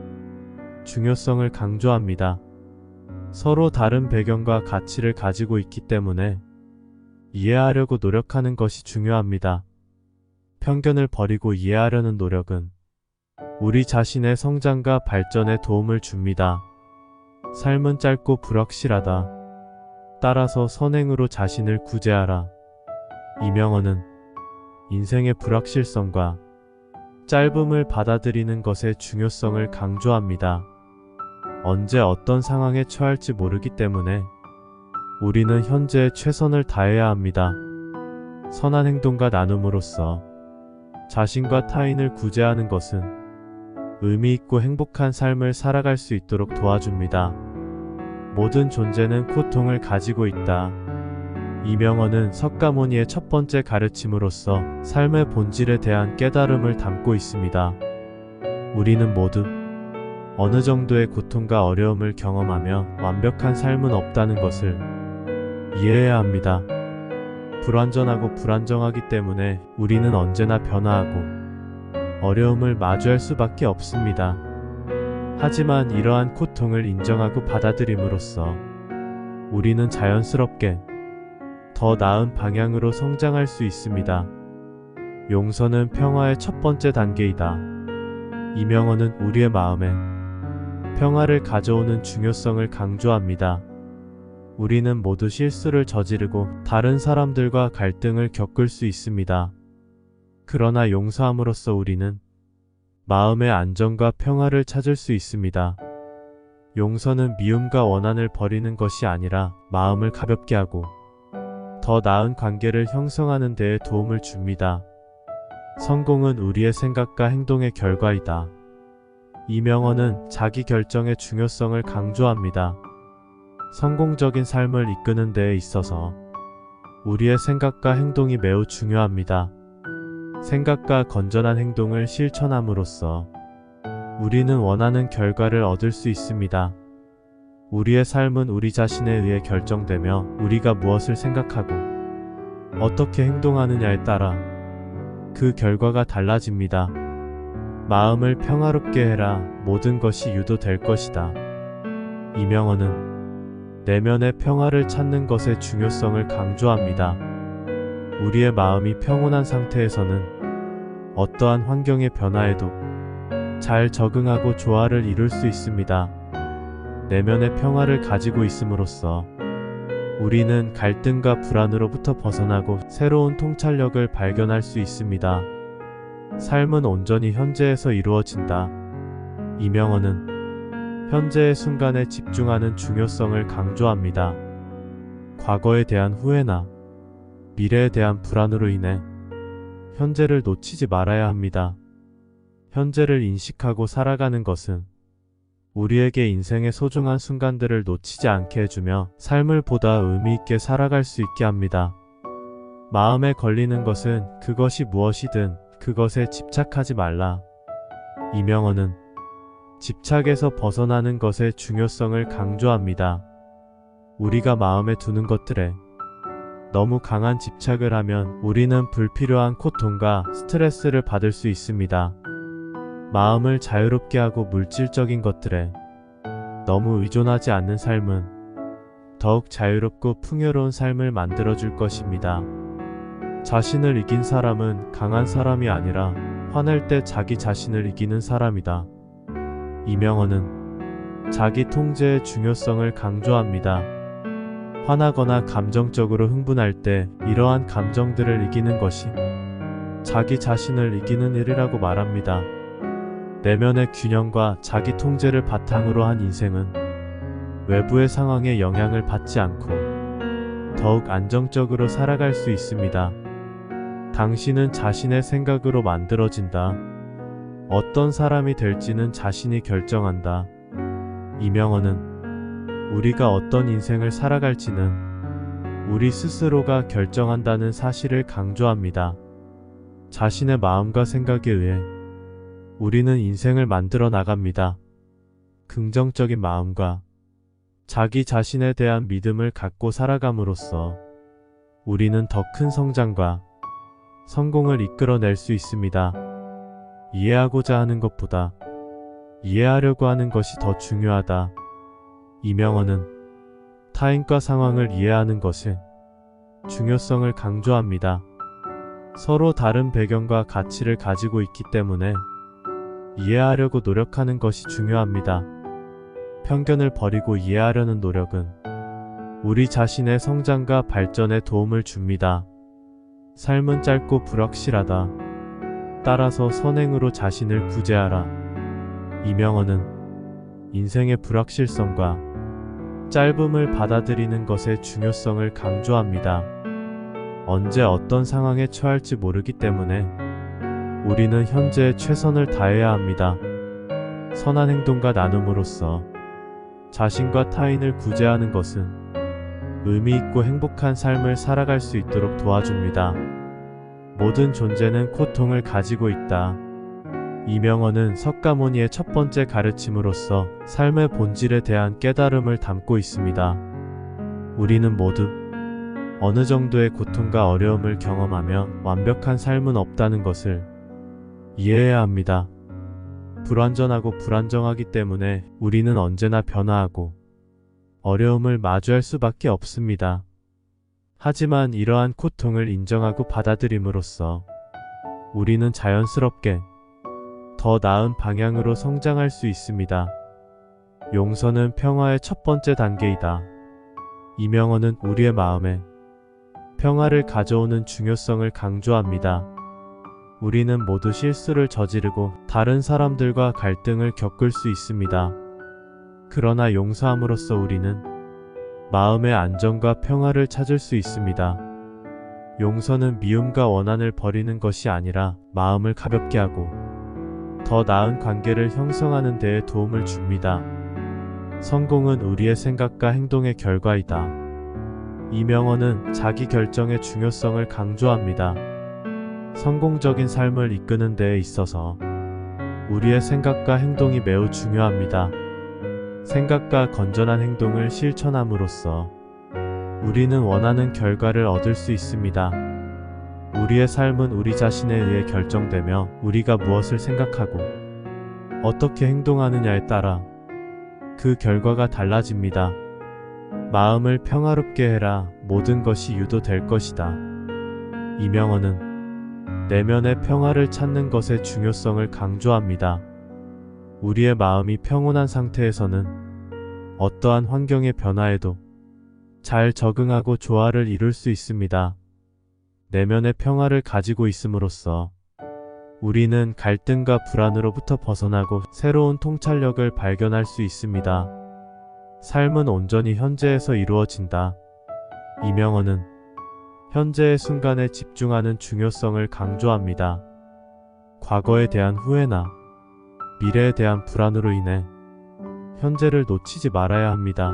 중요성을 강조합니다. 서로 다른 배경과 가치를 가지고 있기 때문에 이해하려고 노력하는 것이 중요합니다. 편견을 버리고 이해하려는 노력은 우리 자신의 성장과 발전에 도움을 줍니다. 삶은 짧고 불확실하다. 따라서 선행으로 자신을 구제하라. 이명헌은 인생의 불확실성과 짧음을 받아들이는 것의 중요성을 강조합니다. 언제 어떤 상황에 처할지 모르기 때문에 우리는 현재의 최선을 다해야 합니다. 선한 행동과 나눔으로써 자신과 타인을 구제하는 것은 의미 있고 행복한 삶을 살아갈 수 있도록 도와줍니다. 모든 존재는 고통을 가지고 있다. 이명헌은 석가모니의 첫 번째 가르침으로서 삶의 본질에 대한 깨달음을 담고 있습니다. 우리는 모두 어느 정도의 고통과 어려움을 경험하며 완벽한 삶은 없다는 것을 이해해야 합니다. 불완전하고 불안정하기 때문에 우리는 언제나 변화하고 어려움을 마주할 수밖에 없습니다. 하지만 이러한 고통을 인정하고 받아들임으로써 우리는 자연스럽게 더 나은 방향으로 성장할 수 있습니다. 용서는 평화의 첫 번째 단계이다. 이명헌은 우리의 마음에 평화를 가져오는 중요성을 강조합니다. 우리는 모두 실수를 저지르고 다른 사람들과 갈등을 겪을 수 있습니다. 그러나 용서함으로써 우리는 마음의 안정과 평화를 찾을 수 있습니다. 용서는 미움과 원한을 버리는 것이 아니라 마음을 가볍게 하고 더 나은 관계를 형성하는 데에 도움을 줍니다. 성공은 우리의 생각과 행동의 결과이다. 이명헌은 자기 결정의 중요성을 강조합니다. 성공적인 삶을 이끄는 데에 있어서 우리의 생각과 행동이 매우 중요합니다. 생각과 건전한 행동을 실천함으로써 우리는 원하는 결과를 얻을 수 있습니다. 우리의 삶은 우리 자신에 의해 결정되며 우리가 무엇을 생각하고 어떻게 행동하느냐에 따라 그 결과가 달라집니다. 마음을 평화롭게 해라. 모든 것이 유도될 것이다. 이명헌은 내면의 평화를 찾는 것의 중요성을 강조합니다. 우리의 마음이 평온한 상태에서는 어떠한 환경의 변화에도 잘 적응하고 조화를 이룰 수 있습니다. 내면의 평화를 가지고 있음으로써 우리는 갈등과 불안으로부터 벗어나고 새로운 통찰력을 발견할 수 있습니다. 삶은 온전히 현재에서 이루어진다. 이명헌은 현재의 순간에 집중하는 중요성을 강조합니다. 과거에 대한 후회나 미래에 대한 불안으로 인해 현재를 놓치지 말아야 합니다. 현재를 인식하고 살아가는 것은 우리에게 인생의 소중한 순간들을 놓치지 않게 해주며 삶을 보다 의미 있게 살아갈 수 있게 합니다. 마음에 걸리는 것은 그것이 무엇이든 그것에 집착하지 말라. 이명헌은 집착에서 벗어나는 것의 중요성을 강조합니다. 우리가 마음에 두는 것들에 너무 강한 집착을 하면 우리는 불필요한 고통과 스트레스를 받을 수 있습니다. 마음을 자유롭게 하고 물질적인 것들에 너무 의존하지 않는 삶은 더욱 자유롭고 풍요로운 삶을 만들어줄 것입니다. 자신을 이긴 사람은 강한 사람이 아니라 화낼 때 자기 자신을 이기는 사람이다. 이명헌은 자기 통제의 중요성을 강조합니다. 화나거나 감정적으로 흥분할 때 이러한 감정들을 이기는 것이 자기 자신을 이기는 일이라고 말합니다. 내면의 균형과 자기 통제를 바탕으로 한 인생은 외부의 상황에 영향을 받지 않고 더욱 안정적으로 살아갈 수 있습니다. 당신은 자신의 생각으로 만들어진다. 어떤 사람이 될지는 자신이 결정한다. 이명헌은 우리가 어떤 인생을 살아갈지는 우리 스스로가 결정한다는 사실을 강조합니다. 자신의 마음과 생각에 의해 우리는 인생을 만들어 나갑니다. 긍정적인 마음과 자기 자신에 대한 믿음을 갖고 살아감으로써 우리는 더 큰 성장과 성공을 이끌어낼 수 있습니다. 이해하고자 하는 것보다 이해하려고 하는 것이 더 중요하다. 이명헌은 타인과 상황을 이해하는 것의 중요성을 강조합니다. 서로 다른 배경과 가치를 가지고 있기 때문에 이해하려고 노력하는 것이 중요합니다. 편견을 버리고 이해하려는 노력은 우리 자신의 성장과 발전에 도움을 줍니다. 삶은 짧고 불확실하다. 따라서 선행으로 자신을 구제하라. 이명헌은 인생의 불확실성과 짧음을 받아들이는 것의 중요성을 강조합니다. 언제 어떤 상황에 처할지 모르기 때문에 우리는 현재의 최선을 다해야 합니다. 선한 행동과 나눔으로써 자신과 타인을 구제하는 것은 의미 있고 행복한 삶을 살아갈 수 있도록 도와줍니다. 모든 존재는 고통을 가지고 있다. 이명헌은 석가모니의 첫 번째 가르침으로서 삶의 본질에 대한 깨달음을 담고 있습니다. 우리는 모두 어느 정도의 고통과 어려움을 경험하며 완벽한 삶은 없다는 것을 이해해야 합니다. 불완전하고 불안정하기 때문에 우리는 언제나 변화하고 어려움을 마주할 수밖에 없습니다. 하지만 이러한 고통을 인정하고 받아들임으로써 우리는 자연스럽게 더 나은 방향으로 성장할 수 있습니다. 용서는 평화의 첫 번째 단계이다. 이명헌은 우리의 마음에 평화를 가져오는 중요성을 강조합니다. 우리는 모두 실수를 저지르고 다른 사람들과 갈등을 겪을 수 있습니다. 그러나 용서함으로써 우리는 마음의 안정과 평화를 찾을 수 있습니다. 용서는 미움과 원한을 버리는 것이 아니라 마음을 가볍게 하고 더 나은 관계를 형성하는 데에 도움을 줍니다. 성공은 우리의 생각과 행동의 결과이다. 이명헌은 자기 결정의 중요성을 강조합니다. 성공적인 삶을 이끄는 데에 있어서 우리의 생각과 행동이 매우 중요합니다. 생각과 건전한 행동을 실천함으로써 우리는 원하는 결과를 얻을 수 있습니다. 우리의 삶은 우리 자신에 의해 결정되며 우리가 무엇을 생각하고 어떻게 행동하느냐에 따라 그 결과가 달라집니다. 마음을 평화롭게 해라. 모든 것이 유도될 것이다. 이명헌은 내면의 평화를 찾는 것의 중요성을 강조합니다. 우리의 마음이 평온한 상태에서는 어떠한 환경의 변화에도 잘 적응하고 조화를 이룰 수 있습니다. 내면의 평화를 가지고 있음으로써 우리는 갈등과 불안으로부터 벗어나고 새로운 통찰력을 발견할 수 있습니다. 삶은 온전히 현재에서 이루어진다. 이명헌은 현재의 순간에 집중하는 중요성을 강조합니다. 과거에 대한 후회나 미래에 대한 불안으로 인해 현재를 놓치지 말아야 합니다.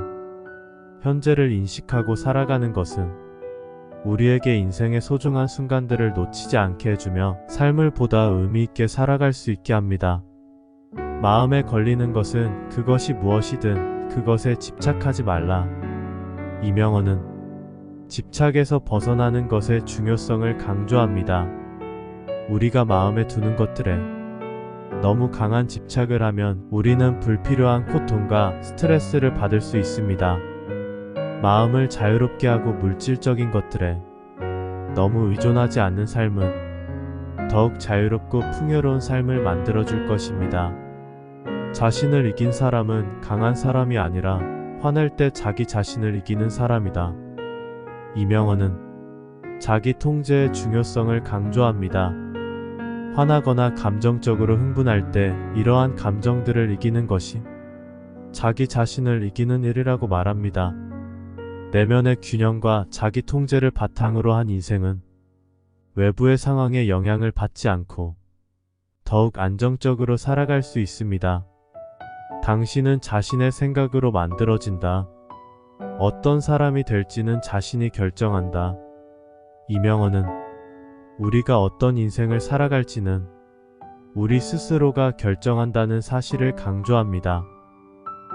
현재를 인식하고 살아가는 것은 우리에게 인생의 소중한 순간들을 놓치지 않게 해주며 삶을 보다 의미 있게 살아갈 수 있게 합니다. 마음에 걸리는 것은 그것이 무엇이든 그것에 집착하지 말라. 이명헌은 집착에서 벗어나는 것의 중요성을 강조합니다. 우리가 마음에 두는 것들에 너무 강한 집착을 하면 우리는 불필요한 고통과 스트레스를 받을 수 있습니다. 마음을 자유롭게 하고 물질적인 것들에 너무 의존하지 않는 삶은 더욱 자유롭고 풍요로운 삶을 만들어줄 것입니다. 자신을 이긴 사람은 강한 사람이 아니라 화낼 때 자기 자신을 이기는 사람이다. 이명헌은 자기 통제의 중요성을 강조합니다. 화나거나 감정적으로 흥분할 때 이러한 감정들을 이기는 것이 자기 자신을 이기는 일이라고 말합니다. 내면의 균형과 자기 통제를 바탕으로 한 인생은 외부의 상황에 영향을 받지 않고 더욱 안정적으로 살아갈 수 있습니다. 당신은 자신의 생각으로 만들어진다. 어떤 사람이 될지는 자신이 결정한다. 이명헌은 우리가 어떤 인생을 살아갈지는 우리 스스로가 결정한다는 사실을 강조합니다.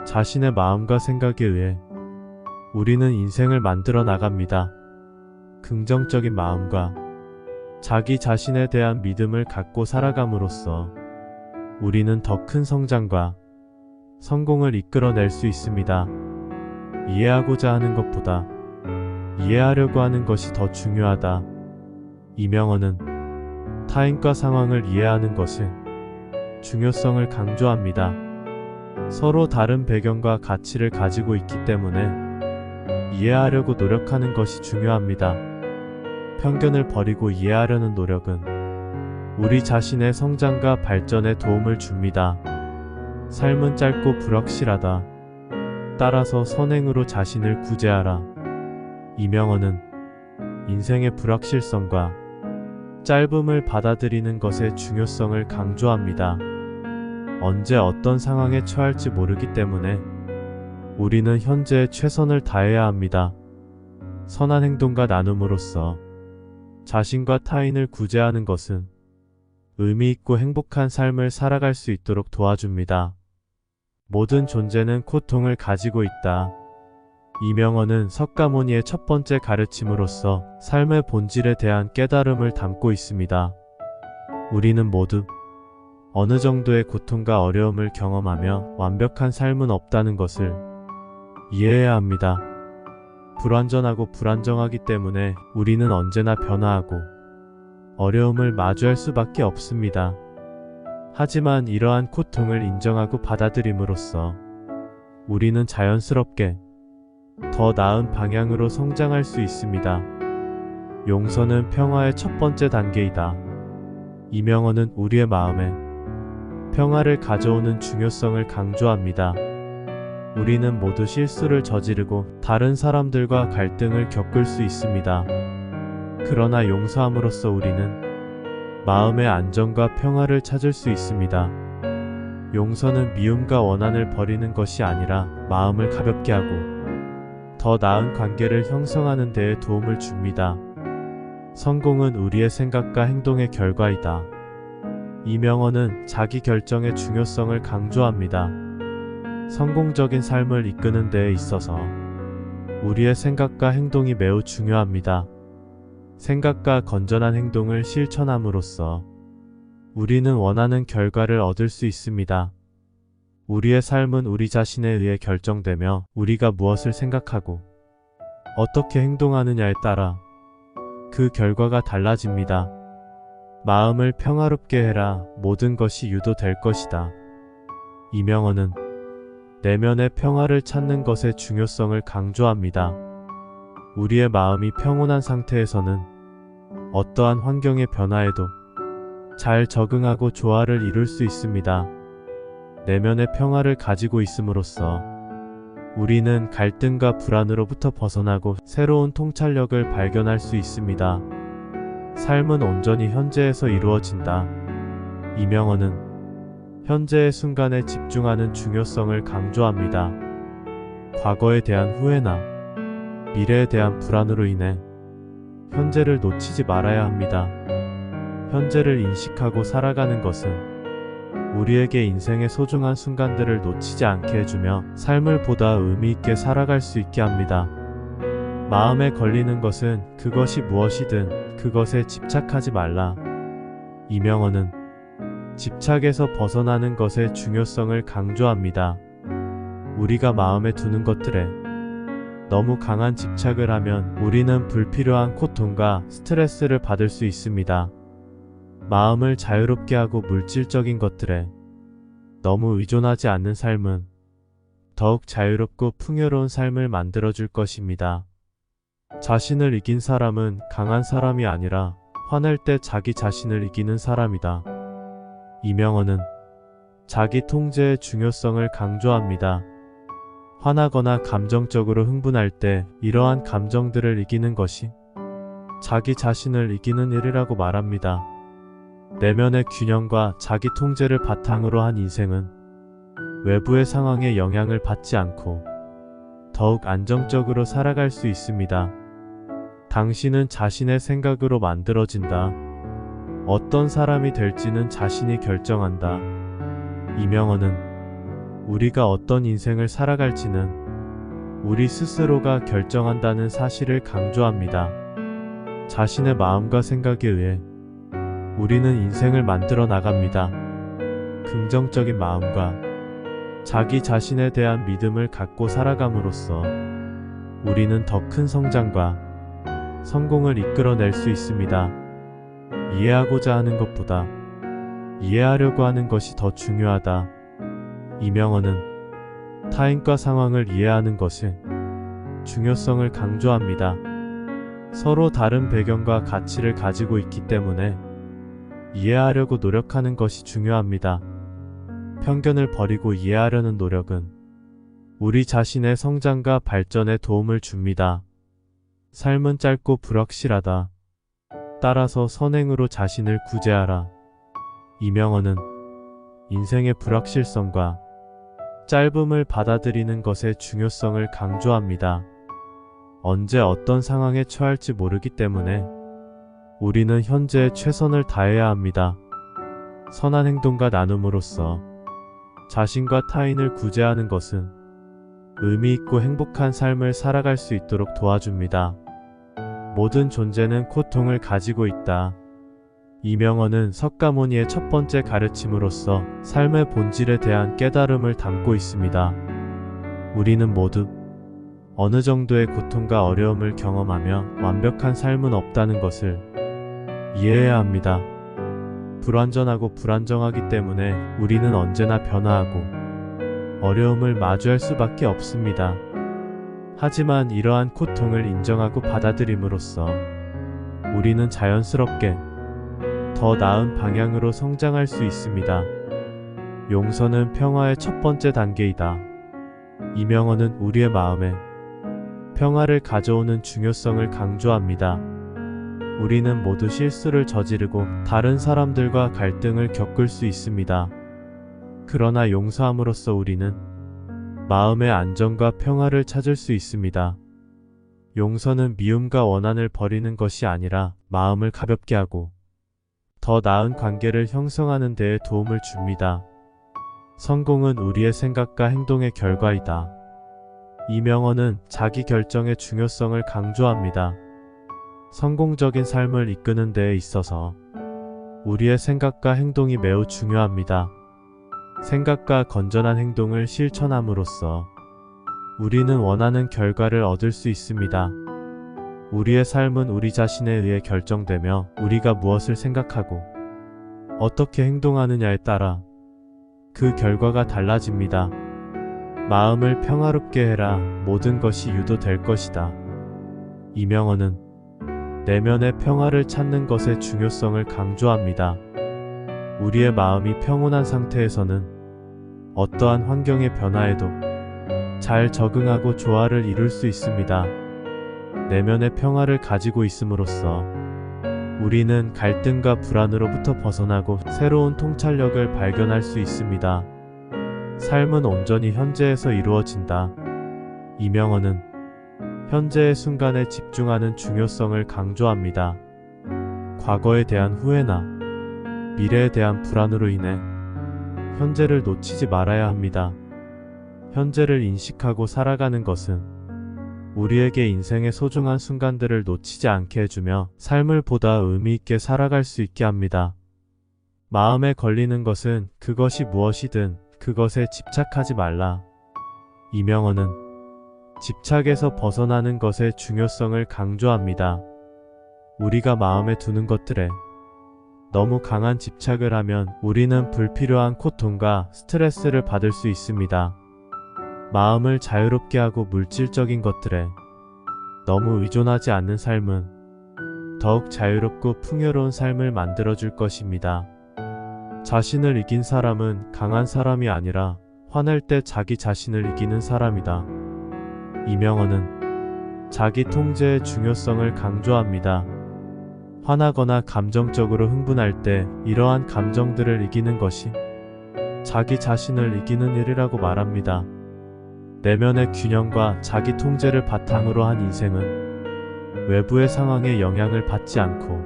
자신의 마음과 생각에 의해 우리는 인생을 만들어 나갑니다. 긍정적인 마음과 자기 자신에 대한 믿음을 갖고 살아감으로써 우리는 더 큰 성장과 성공을 이끌어낼 수 있습니다. 이해하고자 하는 것보다 이해하려고 하는 것이 더 중요하다. 이명헌은 타인과 상황을 이해하는 것의 중요성을 강조합니다. 서로 다른 배경과 가치를 가지고 있기 때문에 이해하려고 노력하는 것이 중요합니다. 편견을 버리고 이해하려는 노력은 우리 자신의 성장과 발전에 도움을 줍니다. 삶은 짧고 불확실하다. 따라서 선행으로 자신을 구제하라. 이명헌은 인생의 불확실성과 짧음을 받아들이는 것의 중요성을 강조합니다. 언제 어떤 상황에 처할지 모르기 때문에 우리는 현재에 최선을 다해야 합니다. 선한 행동과 나눔으로써 자신과 타인을 구제하는 것은 의미 있고 행복한 삶을 살아갈 수 있도록 도와줍니다. 모든 존재는 고통을 가지고 있다. 이명헌은 석가모니의 첫 번째 가르침으로서 삶의 본질에 대한 깨달음을 담고 있습니다. 우리는 모두 어느 정도의 고통과 어려움을 경험하며 완벽한 삶은 없다는 것을 이해해야 합니다. 불완전하고 불안정하기 때문에 우리는 언제나 변화하고 어려움을 마주할 수밖에 없습니다. 하지만 이러한 고통을 인정하고 받아들임으로써 우리는 자연스럽게 더 나은 방향으로 성장할 수 있습니다. 용서는 평화의 첫 번째 단계이다. 이명헌은 우리의 마음에 평화를 가져오는 중요성을 강조합니다. 우리는 모두 실수를 저지르고 다른 사람들과 갈등을 겪을 수 있습니다. 그러나 용서함으로써 우리는 마음의 안정과 평화를 찾을 수 있습니다. 용서는 미움과 원한을 버리는 것이 아니라 마음을 가볍게 하고 더 나은 관계를 형성하는 데에 도움을 줍니다. 성공은 우리의 생각과 행동의 결과이다. 이명헌은 자기 결정의 중요성을 강조합니다. 성공적인 삶을 이끄는 데에 있어서 우리의 생각과 행동이 매우 중요합니다. 생각과 건전한 행동을 실천함으로써 우리는 원하는 결과를 얻을 수 있습니다. 우리의 삶은 우리 자신에 의해 결정되며 우리가 무엇을 생각하고 어떻게 행동하느냐에 따라 그 결과가 달라집니다. 마음을 평화롭게 해라. 모든 것이 유도될 것이다. 이명헌은 내면의 평화를 찾는 것의 중요성을 강조합니다. 우리의 마음이 평온한 상태에서는 어떠한 환경의 변화에도 잘 적응하고 조화를 이룰 수 있습니다. 내면의 평화를 가지고 있음으로써 우리는 갈등과 불안으로부터 벗어나고 새로운 통찰력을 발견할 수 있습니다. 삶은 온전히 현재에서 이루어진다. 이명헌은 현재의 순간에 집중하는 중요성을 강조합니다. 과거에 대한 후회나 미래에 대한 불안으로 인해 현재를 놓치지 말아야 합니다. 현재를 인식하고 살아가는 것은 우리에게 인생의 소중한 순간들을 놓치지 않게 해주며 삶을 보다 의미 있게 살아갈 수 있게 합니다. 마음에 걸리는 것은 그것이 무엇이든 그것에 집착하지 말라. 이명헌은 집착에서 벗어나는 것의 중요성을 강조합니다. 우리가 마음에 두는 것들에 너무 강한 집착을 하면 우리는 불필요한 고통과 스트레스를 받을 수 있습니다. 마음을 자유롭게 하고 물질적인 것들에 너무 의존하지 않는 삶은 더욱 자유롭고 풍요로운 삶을 만들어줄 것입니다. 자신을 이긴 사람은 강한 사람이 아니라 화낼 때 자기 자신을 이기는 사람이다. 이명헌은 자기 통제의 중요성을 강조합니다. 화나거나 감정적으로 흥분할 때 이러한 감정들을 이기는 것이 자기 자신을 이기는 일이라고 말합니다. 내면의 균형과 자기 통제를 바탕으로 한 인생은 외부의 상황에 영향을 받지 않고 더욱 안정적으로 살아갈 수 있습니다. 당신은 자신의 생각으로 만들어진다. 어떤 사람이 될지는 자신이 결정한다. 이명헌은 우리가 어떤 인생을 살아갈지는 우리 스스로가 결정한다는 사실을 강조합니다. 자신의 마음과 생각에 의해 우리는 인생을 만들어 나갑니다. 긍정적인 마음과 자기 자신에 대한 믿음을 갖고 살아감으로써 우리는 더 큰 성장과 성공을 이끌어낼 수 있습니다. 이해하고자 하는 것보다 이해하려고 하는 것이 더 중요하다. 이명헌은 타인과 상황을 이해하는 것의 중요성을 강조합니다. 서로 다른 배경과 가치를 가지고 있기 때문에 이해하려고 노력하는 것이 중요합니다. 편견을 버리고 이해하려는 노력은 우리 자신의 성장과 발전에 도움을 줍니다. 삶은 짧고 불확실하다. 따라서 선행으로 자신을 구제하라. 이명헌은 인생의 불확실성과 짧음을 받아들이는 것의 중요성을 강조합니다. 언제 어떤 상황에 처할지 모르기 때문에 우리는 현재의 최선을 다해야 합니다. 선한 행동과 나눔으로써 자신과 타인을 구제하는 것은 의미 있고 행복한 삶을 살아갈 수 있도록 도와줍니다. 모든 존재는 고통을 가지고 있다. 이명헌은 석가모니의 첫 번째 가르침으로써 삶의 본질에 대한 깨달음을 담고 있습니다. 우리는 모두 어느 정도의 고통과 어려움을 경험하며 완벽한 삶은 없다는 것을 이해해야 합니다. 불완전하고 불안정하기 때문에 우리는 언제나 변화하고 어려움을 마주할 수밖에 없습니다. 하지만 이러한 고통을 인정하고 받아들임으로써 우리는 자연스럽게 더 나은 방향으로 성장할 수 있습니다. 용서는 평화의 첫 번째 단계이다. 이명헌은 우리의 마음에 평화를 가져오는 중요성을 강조합니다. 우리는 모두 실수를 저지르고 다른 사람들과 갈등을 겪을 수 있습니다. 그러나 용서함으로써 우리는 마음의 안정과 평화를 찾을 수 있습니다. 용서는 미움과 원한을 버리는 것이 아니라 마음을 가볍게 하고 더 나은 관계를 형성하는 데에 도움을 줍니다. 성공은 우리의 생각과 행동의 결과이다. 이명헌은 자기 결정의 중요성을 강조합니다. 성공적인 삶을 이끄는 데에 있어서 우리의 생각과 행동이 매우 중요합니다. 생각과 건전한 행동을 실천함으로써 우리는 원하는 결과를 얻을 수 있습니다. 우리의 삶은 우리 자신에 의해 결정되며 우리가 무엇을 생각하고 어떻게 행동하느냐에 따라 그 결과가 달라집니다. 마음을 평화롭게 해라. 모든 것이 유도될 것이다. 이명헌은 내면의 평화를 찾는 것의 중요성을 강조합니다. 우리의 마음이 평온한 상태에서는 어떠한 환경의 변화에도 잘 적응하고 조화를 이룰 수 있습니다. 내면의 평화를 가지고 있음으로써 우리는 갈등과 불안으로부터 벗어나고 새로운 통찰력을 발견할 수 있습니다. 삶은 온전히 현재에서 이루어진다. 이명헌은 현재의 순간에 집중하는 중요성을 강조합니다. 과거에 대한 후회나 미래에 대한 불안으로 인해 현재를 놓치지 말아야 합니다. 현재를 인식하고 살아가는 것은 우리에게 인생의 소중한 순간들을 놓치지 않게 해주며 삶을 보다 의미 있게 살아갈 수 있게 합니다. 마음에 걸리는 것은 그것이 무엇이든 그것에 집착하지 말라. 이명헌은 집착에서 벗어나는 것의 중요성을 강조합니다. 우리가 마음에 두는 것들에 너무 강한 집착을 하면 우리는 불필요한 고통과 스트레스를 받을 수 있습니다. 마음을 자유롭게 하고 물질적인 것들에 너무 의존하지 않는 삶은 더욱 자유롭고 풍요로운 삶을 만들어줄 것입니다. 자신을 이긴 사람은 강한 사람이 아니라 화낼 때 자기 자신을 이기는 사람이다. 이명헌은 자기 통제의 중요성을 강조합니다. 화나거나 감정적으로 흥분할 때 이러한 감정들을 이기는 것이 자기 자신을 이기는 일이라고 말합니다. 내면의 균형과 자기 통제를 바탕으로 한 인생은 외부의 상황에 영향을 받지 않고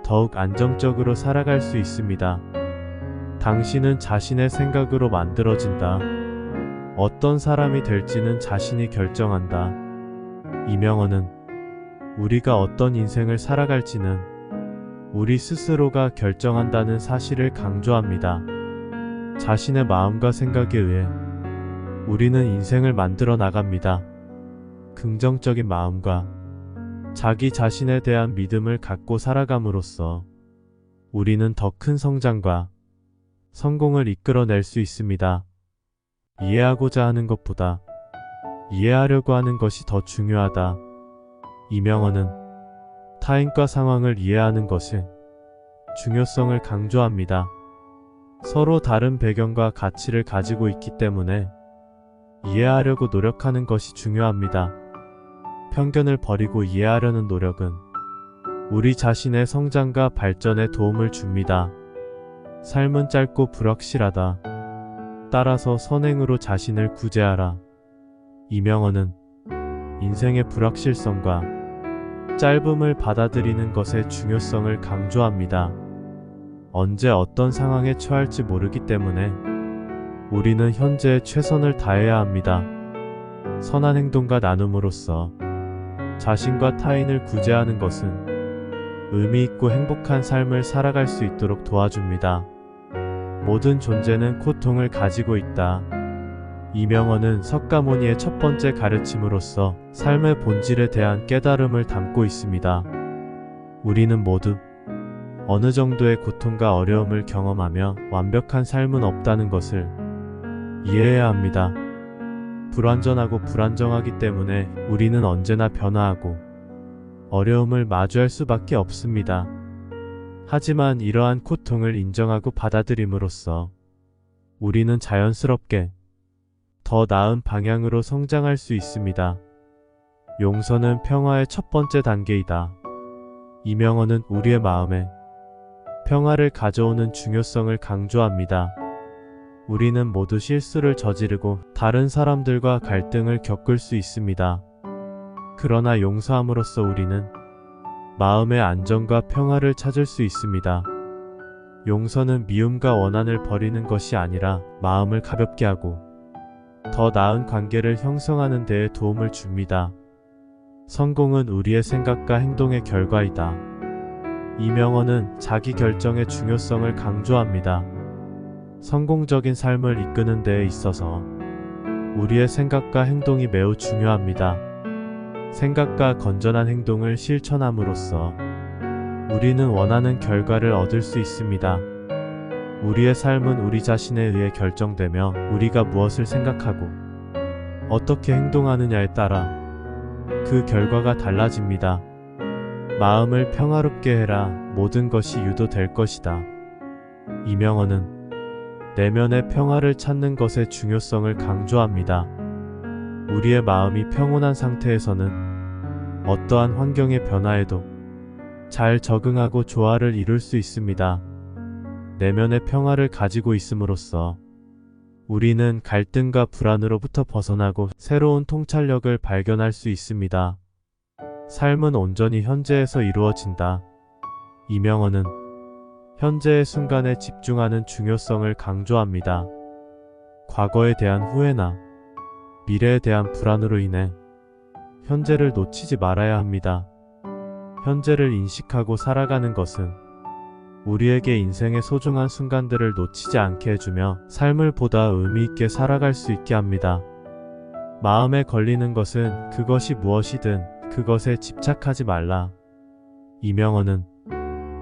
더욱 안정적으로 살아갈 수 있습니다. 당신은 자신의 생각으로 만들어진다. 어떤 사람이 될지는 자신이 결정한다. 이명헌은 우리가 어떤 인생을 살아갈지는 우리 스스로가 결정한다는 사실을 강조합니다. 자신의 마음과 생각에 의해 우리는 인생을 만들어 나갑니다. 긍정적인 마음과 자기 자신에 대한 믿음을 갖고 살아감으로써 우리는 더 큰 성장과 성공을 이끌어낼 수 있습니다. 이해하고자 하는 것보다 이해하려고 하는 것이 더 중요하다. 이명헌은 타인과 상황을 이해하는 것의 중요성을 강조합니다. 서로 다른 배경과 가치를 가지고 있기 때문에 이해하려고 노력하는 것이 중요합니다. 편견을 버리고 이해하려는 노력은 우리 자신의 성장과 발전에 도움을 줍니다. 삶은 짧고 불확실하다. 따라서 선행으로 자신을 구제하라. 이명헌은 인생의 불확실성과 짧음을 받아들이는 것의 중요성을 강조합니다. 언제 어떤 상황에 처할지 모르기 때문에 우리는 현재의 최선을 다해야 합니다. 선한 행동과 나눔으로써 자신과 타인을 구제하는 것은 의미 있고 행복한 삶을 살아갈 수 있도록 도와줍니다. 모든 존재는 고통을 가지고 있다. 이명헌은 석가모니의 첫 번째 가르침으로서 삶의 본질에 대한 깨달음을 담고 있습니다. 우리는 모두 어느 정도의 고통과 어려움을 경험하며 완벽한 삶은 없다는 것을 이해해야 합니다. 불완전하고 불안정하기 때문에 우리는 언제나 변화하고 어려움을 마주할 수밖에 없습니다. 하지만 이러한 고통을 인정하고 받아들임으로써 우리는 자연스럽게 더 나은 방향으로 성장할 수 있습니다. 용서는 평화의 첫 번째 단계이다. 이명헌은 우리의 마음에 평화를 가져오는 중요성을 강조합니다. 우리는 모두 실수를 저지르고 다른 사람들과 갈등을 겪을 수 있습니다. 그러나 용서함으로써 우리는 마음의 안정과 평화를 찾을 수 있습니다. 용서는 미움과 원한을 버리는 것이 아니라 마음을 가볍게 하고 더 나은 관계를 형성하는 데에 도움을 줍니다. 성공은 우리의 생각과 행동의 결과이다. 이명헌은 자기 결정의 중요성을 강조합니다. 성공적인 삶을 이끄는 데에 있어서 우리의 생각과 행동이 매우 중요합니다. 생각과 건전한 행동을 실천함으로써 우리는 원하는 결과를 얻을 수 있습니다. 우리의 삶은 우리 자신에 의해 결정되며 우리가 무엇을 생각하고 어떻게 행동하느냐에 따라 그 결과가 달라집니다. 마음을 평화롭게 해라. 모든 것이 유도될 것이다. 이명헌은 내면의 평화를 찾는 것의 중요성을 강조합니다. 우리의 마음이 평온한 상태에서는 어떠한 환경의 변화에도 잘 적응하고 조화를 이룰 수 있습니다. 내면의 평화를 가지고 있음으로써 우리는 갈등과 불안으로부터 벗어나고 새로운 통찰력을 발견할 수 있습니다. 삶은 온전히 현재에서 이루어진다. 이명헌은 현재의 순간에 집중하는 중요성을 강조합니다. 과거에 대한 후회나 미래에 대한 불안으로 인해 현재를 놓치지 말아야 합니다. 현재를 인식하고 살아가는 것은 우리에게 인생의 소중한 순간들을 놓치지 않게 해주며 삶을 보다 의미 있게 살아갈 수 있게 합니다. 마음에 걸리는 것은 그것이 무엇이든 그것에 집착하지 말라. 이명헌은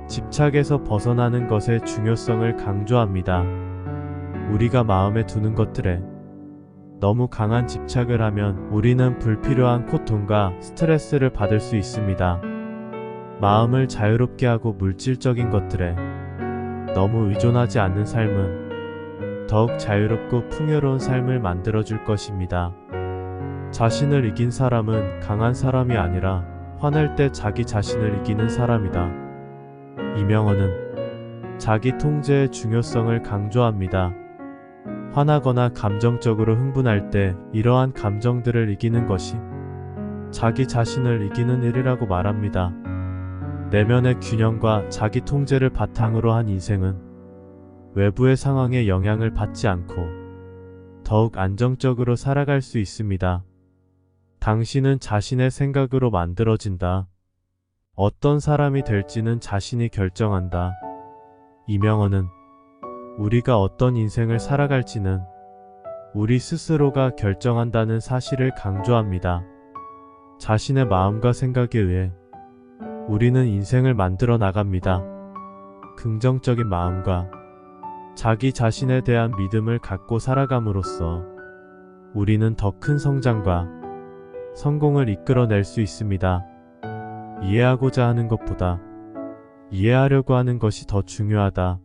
집착에서 벗어나는 것의 중요성을 강조합니다. 우리가 마음에 두는 것들에 너무 강한 집착을 하면 우리는 불필요한 고통과 스트레스를 받을 수 있습니다. 마음을 자유롭게 하고 물질적인 것들에 너무 의존하지 않는 삶은 더욱 자유롭고 풍요로운 삶을 만들어줄 것입니다. 자신을 이긴 사람은 강한 사람이 아니라 화낼 때 자기 자신을 이기는 사람이다. 이명헌은 자기 통제의 중요성을 강조합니다. 화나거나 감정적으로 흥분할 때 이러한 감정들을 이기는 것이 자기 자신을 이기는 일이라고 말합니다. 내면의 균형과 자기 통제를 바탕으로 한 인생은 외부의 상황에 영향을 받지 않고 더욱 안정적으로 살아갈 수 있습니다. 당신은 자신의 생각으로 만들어진다. 어떤 사람이 될지는 자신이 결정한다. 이명헌은 우리가 어떤 인생을 살아갈지는 우리 스스로가 결정한다는 사실을 강조합니다. 자신의 마음과 생각에 의해 우리는 인생을 만들어 나갑니다. 긍정적인 마음과 자기 자신에 대한 믿음을 갖고 살아감으로써 우리는 더 큰 성장과 성공을 이끌어낼 수 있습니다. 이해하고자 하는 것보다 이해하려고 하는 것이 더 중요하다.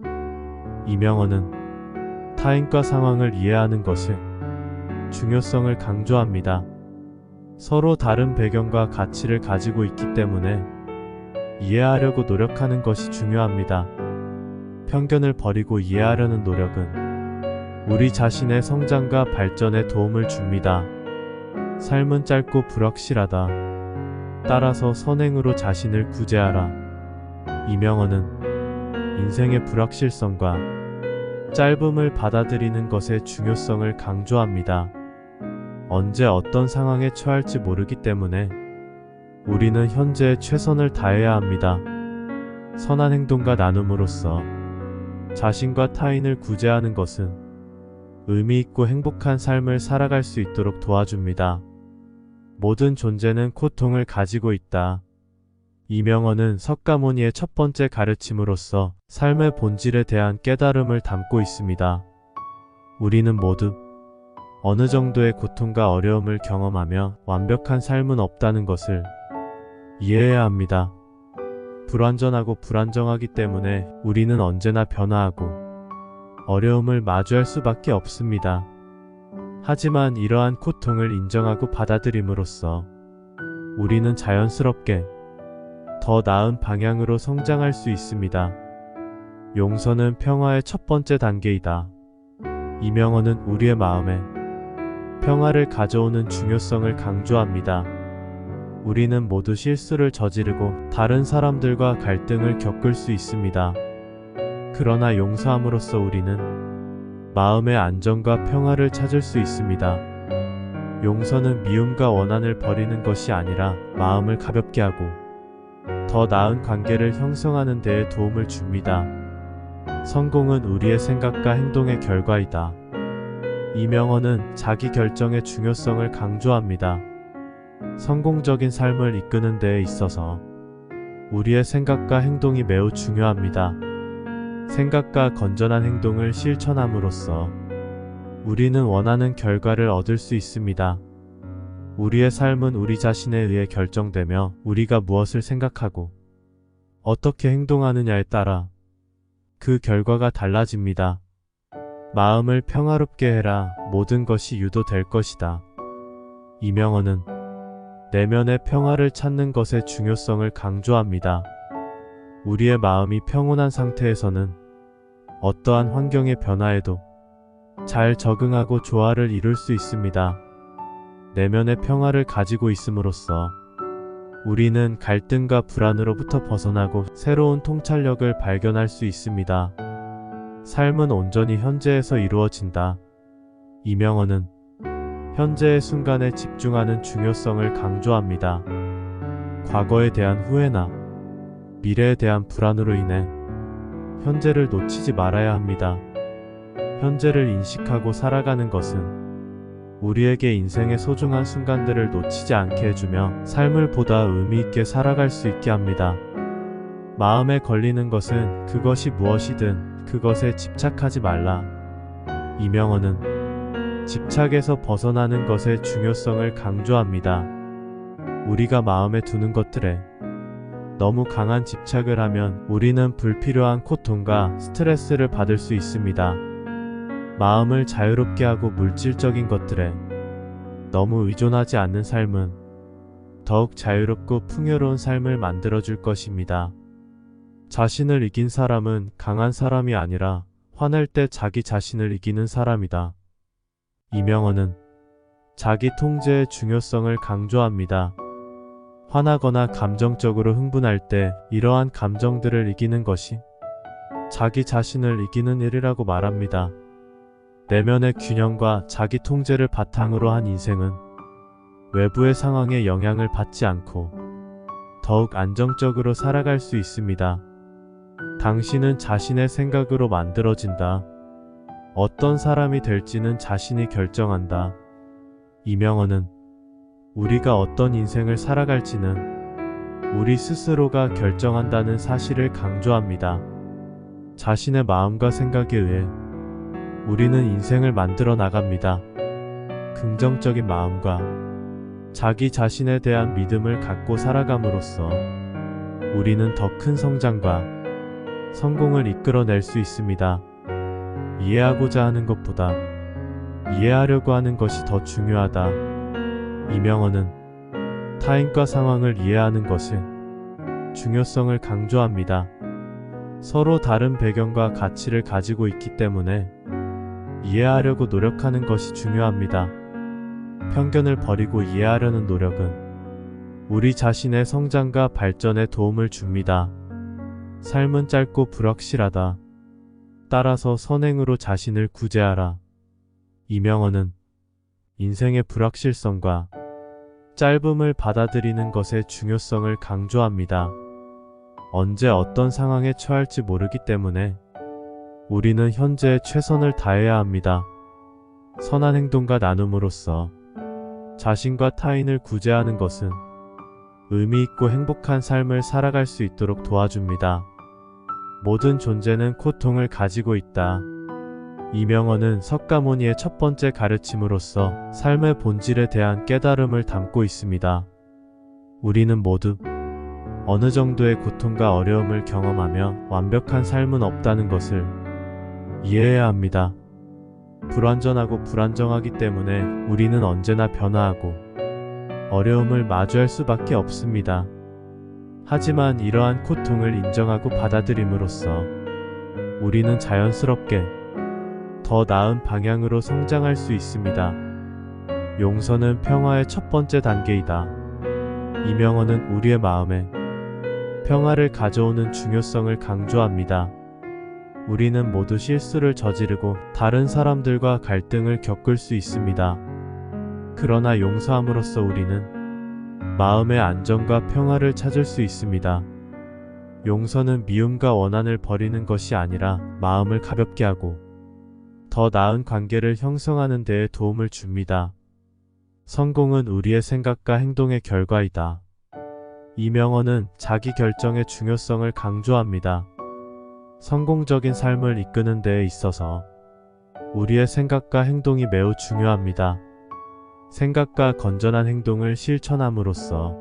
이명헌은 타인과 상황을 이해하는 것의 중요성을 강조합니다. 서로 다른 배경과 가치를 가지고 있기 때문에 이해하려고 노력하는 것이 중요합니다. 편견을 버리고 이해하려는 노력은 우리 자신의 성장과 발전에 도움을 줍니다. 삶은 짧고 불확실하다. 따라서 선행으로 자신을 구제하라. 이명헌은 인생의 불확실성과 짧음을 받아들이는 것의 중요성을 강조합니다. 언제 어떤 상황에 처할지 모르기 때문에 우리는 현재에 최선을 다해야 합니다. 선한 행동과 나눔으로써 자신과 타인을 구제하는 것은 의미 있고 행복한 삶을 살아갈 수 있도록 도와줍니다. 모든 존재는 고통을 가지고 있다. 이명헌은 석가모니의 첫 번째 가르침으로서 삶의 본질에 대한 깨달음을 담고 있습니다. 우리는 모두 어느 정도의 고통과 어려움을 경험하며 완벽한 삶은 없다는 것을 이해해야 합니다. 불완전하고 불안정하기 때문에 우리는 언제나 변화하고 어려움을 마주할 수밖에 없습니다. 하지만 이러한 고통을 인정하고 받아들임으로써 우리는 자연스럽게 더 나은 방향으로 성장할 수 있습니다. 용서는 평화의 첫 번째 단계이다. 이명헌은 우리의 마음에 평화를 가져오는 중요성을 강조합니다. 우리는 모두 실수를 저지르고 다른 사람들과 갈등을 겪을 수 있습니다. 그러나 용서함으로써 우리는 마음의 안정과 평화를 찾을 수 있습니다. 용서는 미움과 원한을 버리는 것이 아니라 마음을 가볍게 하고 더 나은 관계를 형성하는 데에 도움을 줍니다. 성공은 우리의 생각과 행동의 결과이다. 이명헌은 자기 결정의 중요성을 강조합니다. 성공적인 삶을 이끄는 데에 있어서 우리의 생각과 행동이 매우 중요합니다. 생각과 건전한 행동을 실천함으로써 우리는 원하는 결과를 얻을 수 있습니다. 우리의 삶은 우리 자신에 의해 결정되며 우리가 무엇을 생각하고 어떻게 행동하느냐에 따라 그 결과가 달라집니다. 마음을 평화롭게 해라. 모든 것이 유도될 것이다. 이명헌은 내면의 평화를 찾는 것의 중요성을 강조합니다. 우리의 마음이 평온한 상태에서는 어떠한 환경의 변화에도 잘 적응하고 조화를 이룰 수 있습니다. 내면의 평화를 가지고 있음으로써 우리는 갈등과 불안으로부터 벗어나고 새로운 통찰력을 발견할 수 있습니다. 삶은 온전히 현재에서 이루어진다. 이명헌은 현재의 순간에 집중하는 중요성을 강조합니다. 과거에 대한 후회나 미래에 대한 불안으로 인해 현재를 놓치지 말아야 합니다. 현재를 인식하고 살아가는 것은 우리에게 인생의 소중한 순간들을 놓치지 않게 해주며 삶을 보다 의미 있게 살아갈 수 있게 합니다. 마음에 걸리는 것은 그것이 무엇이든 그것에 집착하지 말라. 이명헌은 집착에서 벗어나는 것의 중요성을 강조합니다. 우리가 마음에 두는 것들에 너무 강한 집착을 하면 우리는 불필요한 고통과 스트레스를 받을 수 있습니다. 마음을 자유롭게 하고 물질적인 것들에 너무 의존하지 않는 삶은 더욱 자유롭고 풍요로운 삶을 만들어줄 것입니다. 자신을 이긴 사람은 강한 사람이 아니라 화낼 때 자기 자신을 이기는 사람이다. 이명헌은 자기 통제의 중요성을 강조합니다. 화나거나 감정적으로 흥분할 때 이러한 감정들을 이기는 것이 자기 자신을 이기는 일이라고 말합니다. 내면의 균형과 자기 통제를 바탕으로 한 인생은 외부의 상황에 영향을 받지 않고 더욱 안정적으로 살아갈 수 있습니다. 당신은 자신의 생각으로 만들어진다. 어떤 사람이 될지는 자신이 결정한다. 이명헌은 우리가 어떤 인생을 살아갈지는 우리 스스로가 결정한다는 사실을 강조합니다. 자신의 마음과 생각에 의해 우리는 인생을 만들어 나갑니다. 긍정적인 마음과 자기 자신에 대한 믿음을 갖고 살아감으로써 우리는 더 큰 성장과 성공을 이끌어낼 수 있습니다. 이해하고자 하는 것보다 이해하려고 하는 것이 더 중요하다. 이명헌은 타인과 상황을 이해하는 것의 중요성을 강조합니다. 서로 다른 배경과 가치를 가지고 있기 때문에 이해하려고 노력하는 것이 중요합니다. 편견을 버리고 이해하려는 노력은 우리 자신의 성장과 발전에 도움을 줍니다. 삶은 짧고 불확실하다. 따라서 선행으로 자신을 구제하라. 이명헌은 인생의 불확실성과 짧음을 받아들이는 것의 중요성을 강조합니다. 언제 어떤 상황에 처할지 모르기 때문에 우리는 현재에 최선을 다해야 합니다. 선한 행동과 나눔으로써 자신과 타인을 구제하는 것은 의미 있고 행복한 삶을 살아갈 수 있도록 도와줍니다. 모든 존재는 고통을 가지고 있다. 이명헌은 석가모니의 첫 번째 가르침으로서 삶의 본질에 대한 깨달음을 담고 있습니다. 우리는 모두 어느 정도의 고통과 어려움을 경험하며 완벽한 삶은 없다는 것을 이해해야 합니다. 불완전하고 불안정하기 때문에 우리는 언제나 변화하고 어려움을 마주할 수밖에 없습니다. 하지만 이러한 고통을 인정하고 받아들임으로써 우리는 자연스럽게 더 나은 방향으로 성장할 수 있습니다. 용서는 평화의 첫 번째 단계이다. 이명헌은 우리의 마음에 평화를 가져오는 중요성을 강조합니다. 우리는 모두 실수를 저지르고 다른 사람들과 갈등을 겪을 수 있습니다. 그러나 용서함으로써 우리는 마음의 안정과 평화를 찾을 수 있습니다. 용서는 미움과 원한을 버리는 것이 아니라 마음을 가볍게 하고 더 나은 관계를 형성하는 데에 도움을 줍니다. 성공은 우리의 생각과 행동의 결과이다. 이명헌은 자기 결정의 중요성을 강조합니다. 성공적인 삶을 이끄는 데에 있어서 우리의 생각과 행동이 매우 중요합니다. 생각과 건전한 행동을 실천함으로써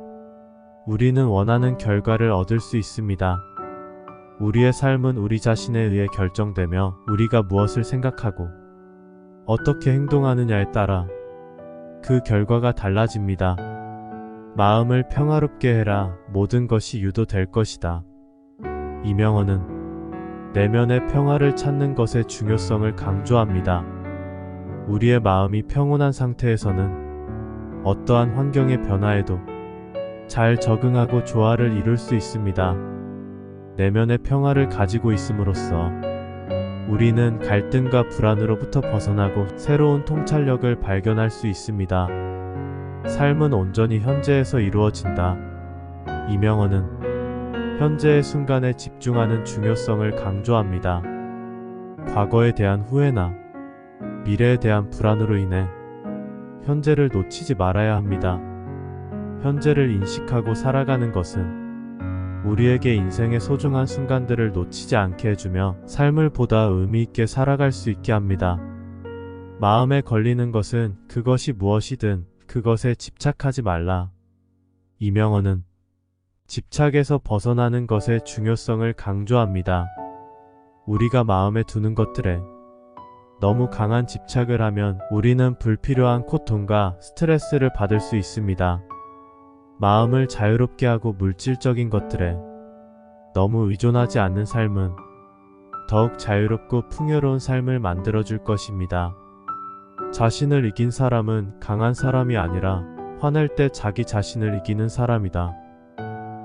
우리는 원하는 결과를 얻을 수 있습니다. 우리의 삶은 우리 자신에 의해 결정되며 우리가 무엇을 생각하고 어떻게 행동하느냐에 따라 그 결과가 달라집니다. 마음을 평화롭게 해라. 모든 것이 유도될 것이다. 이명헌은 내면의 평화를 찾는 것의 중요성을 강조합니다. 우리의 마음이 평온한 상태에서는 어떠한 환경의 변화에도 잘 적응하고 조화를 이룰 수 있습니다. 내면의 평화를 가지고 있음으로써 우리는 갈등과 불안으로부터 벗어나고 새로운 통찰력을 발견할 수 있습니다. 삶은 온전히 현재에서 이루어진다. 이명헌은 현재의 순간에 집중하는 중요성을 강조합니다. 과거에 대한 후회나 미래에 대한 불안으로 인해 현재를 놓치지 말아야 합니다. 현재를 인식하고 살아가는 것은 우리에게 인생의 소중한 순간들을 놓치지 않게 해주며 삶을 보다 의미 있게 살아갈 수 있게 합니다. 마음에 걸리는 것은 그것이 무엇이든 그것에 집착하지 말라. 이명헌은 집착에서 벗어나는 것의 중요성을 강조합니다. 우리가 마음에 두는 것들에 너무 강한 집착을 하면 우리는 불필요한 고통과 스트레스를 받을 수 있습니다. 마음을 자유롭게 하고 물질적인 것들에 너무 의존하지 않는 삶은 더욱 자유롭고 풍요로운 삶을 만들어줄 것입니다. 자신을 이긴 사람은 강한 사람이 아니라 화낼 때 자기 자신을 이기는 사람이다.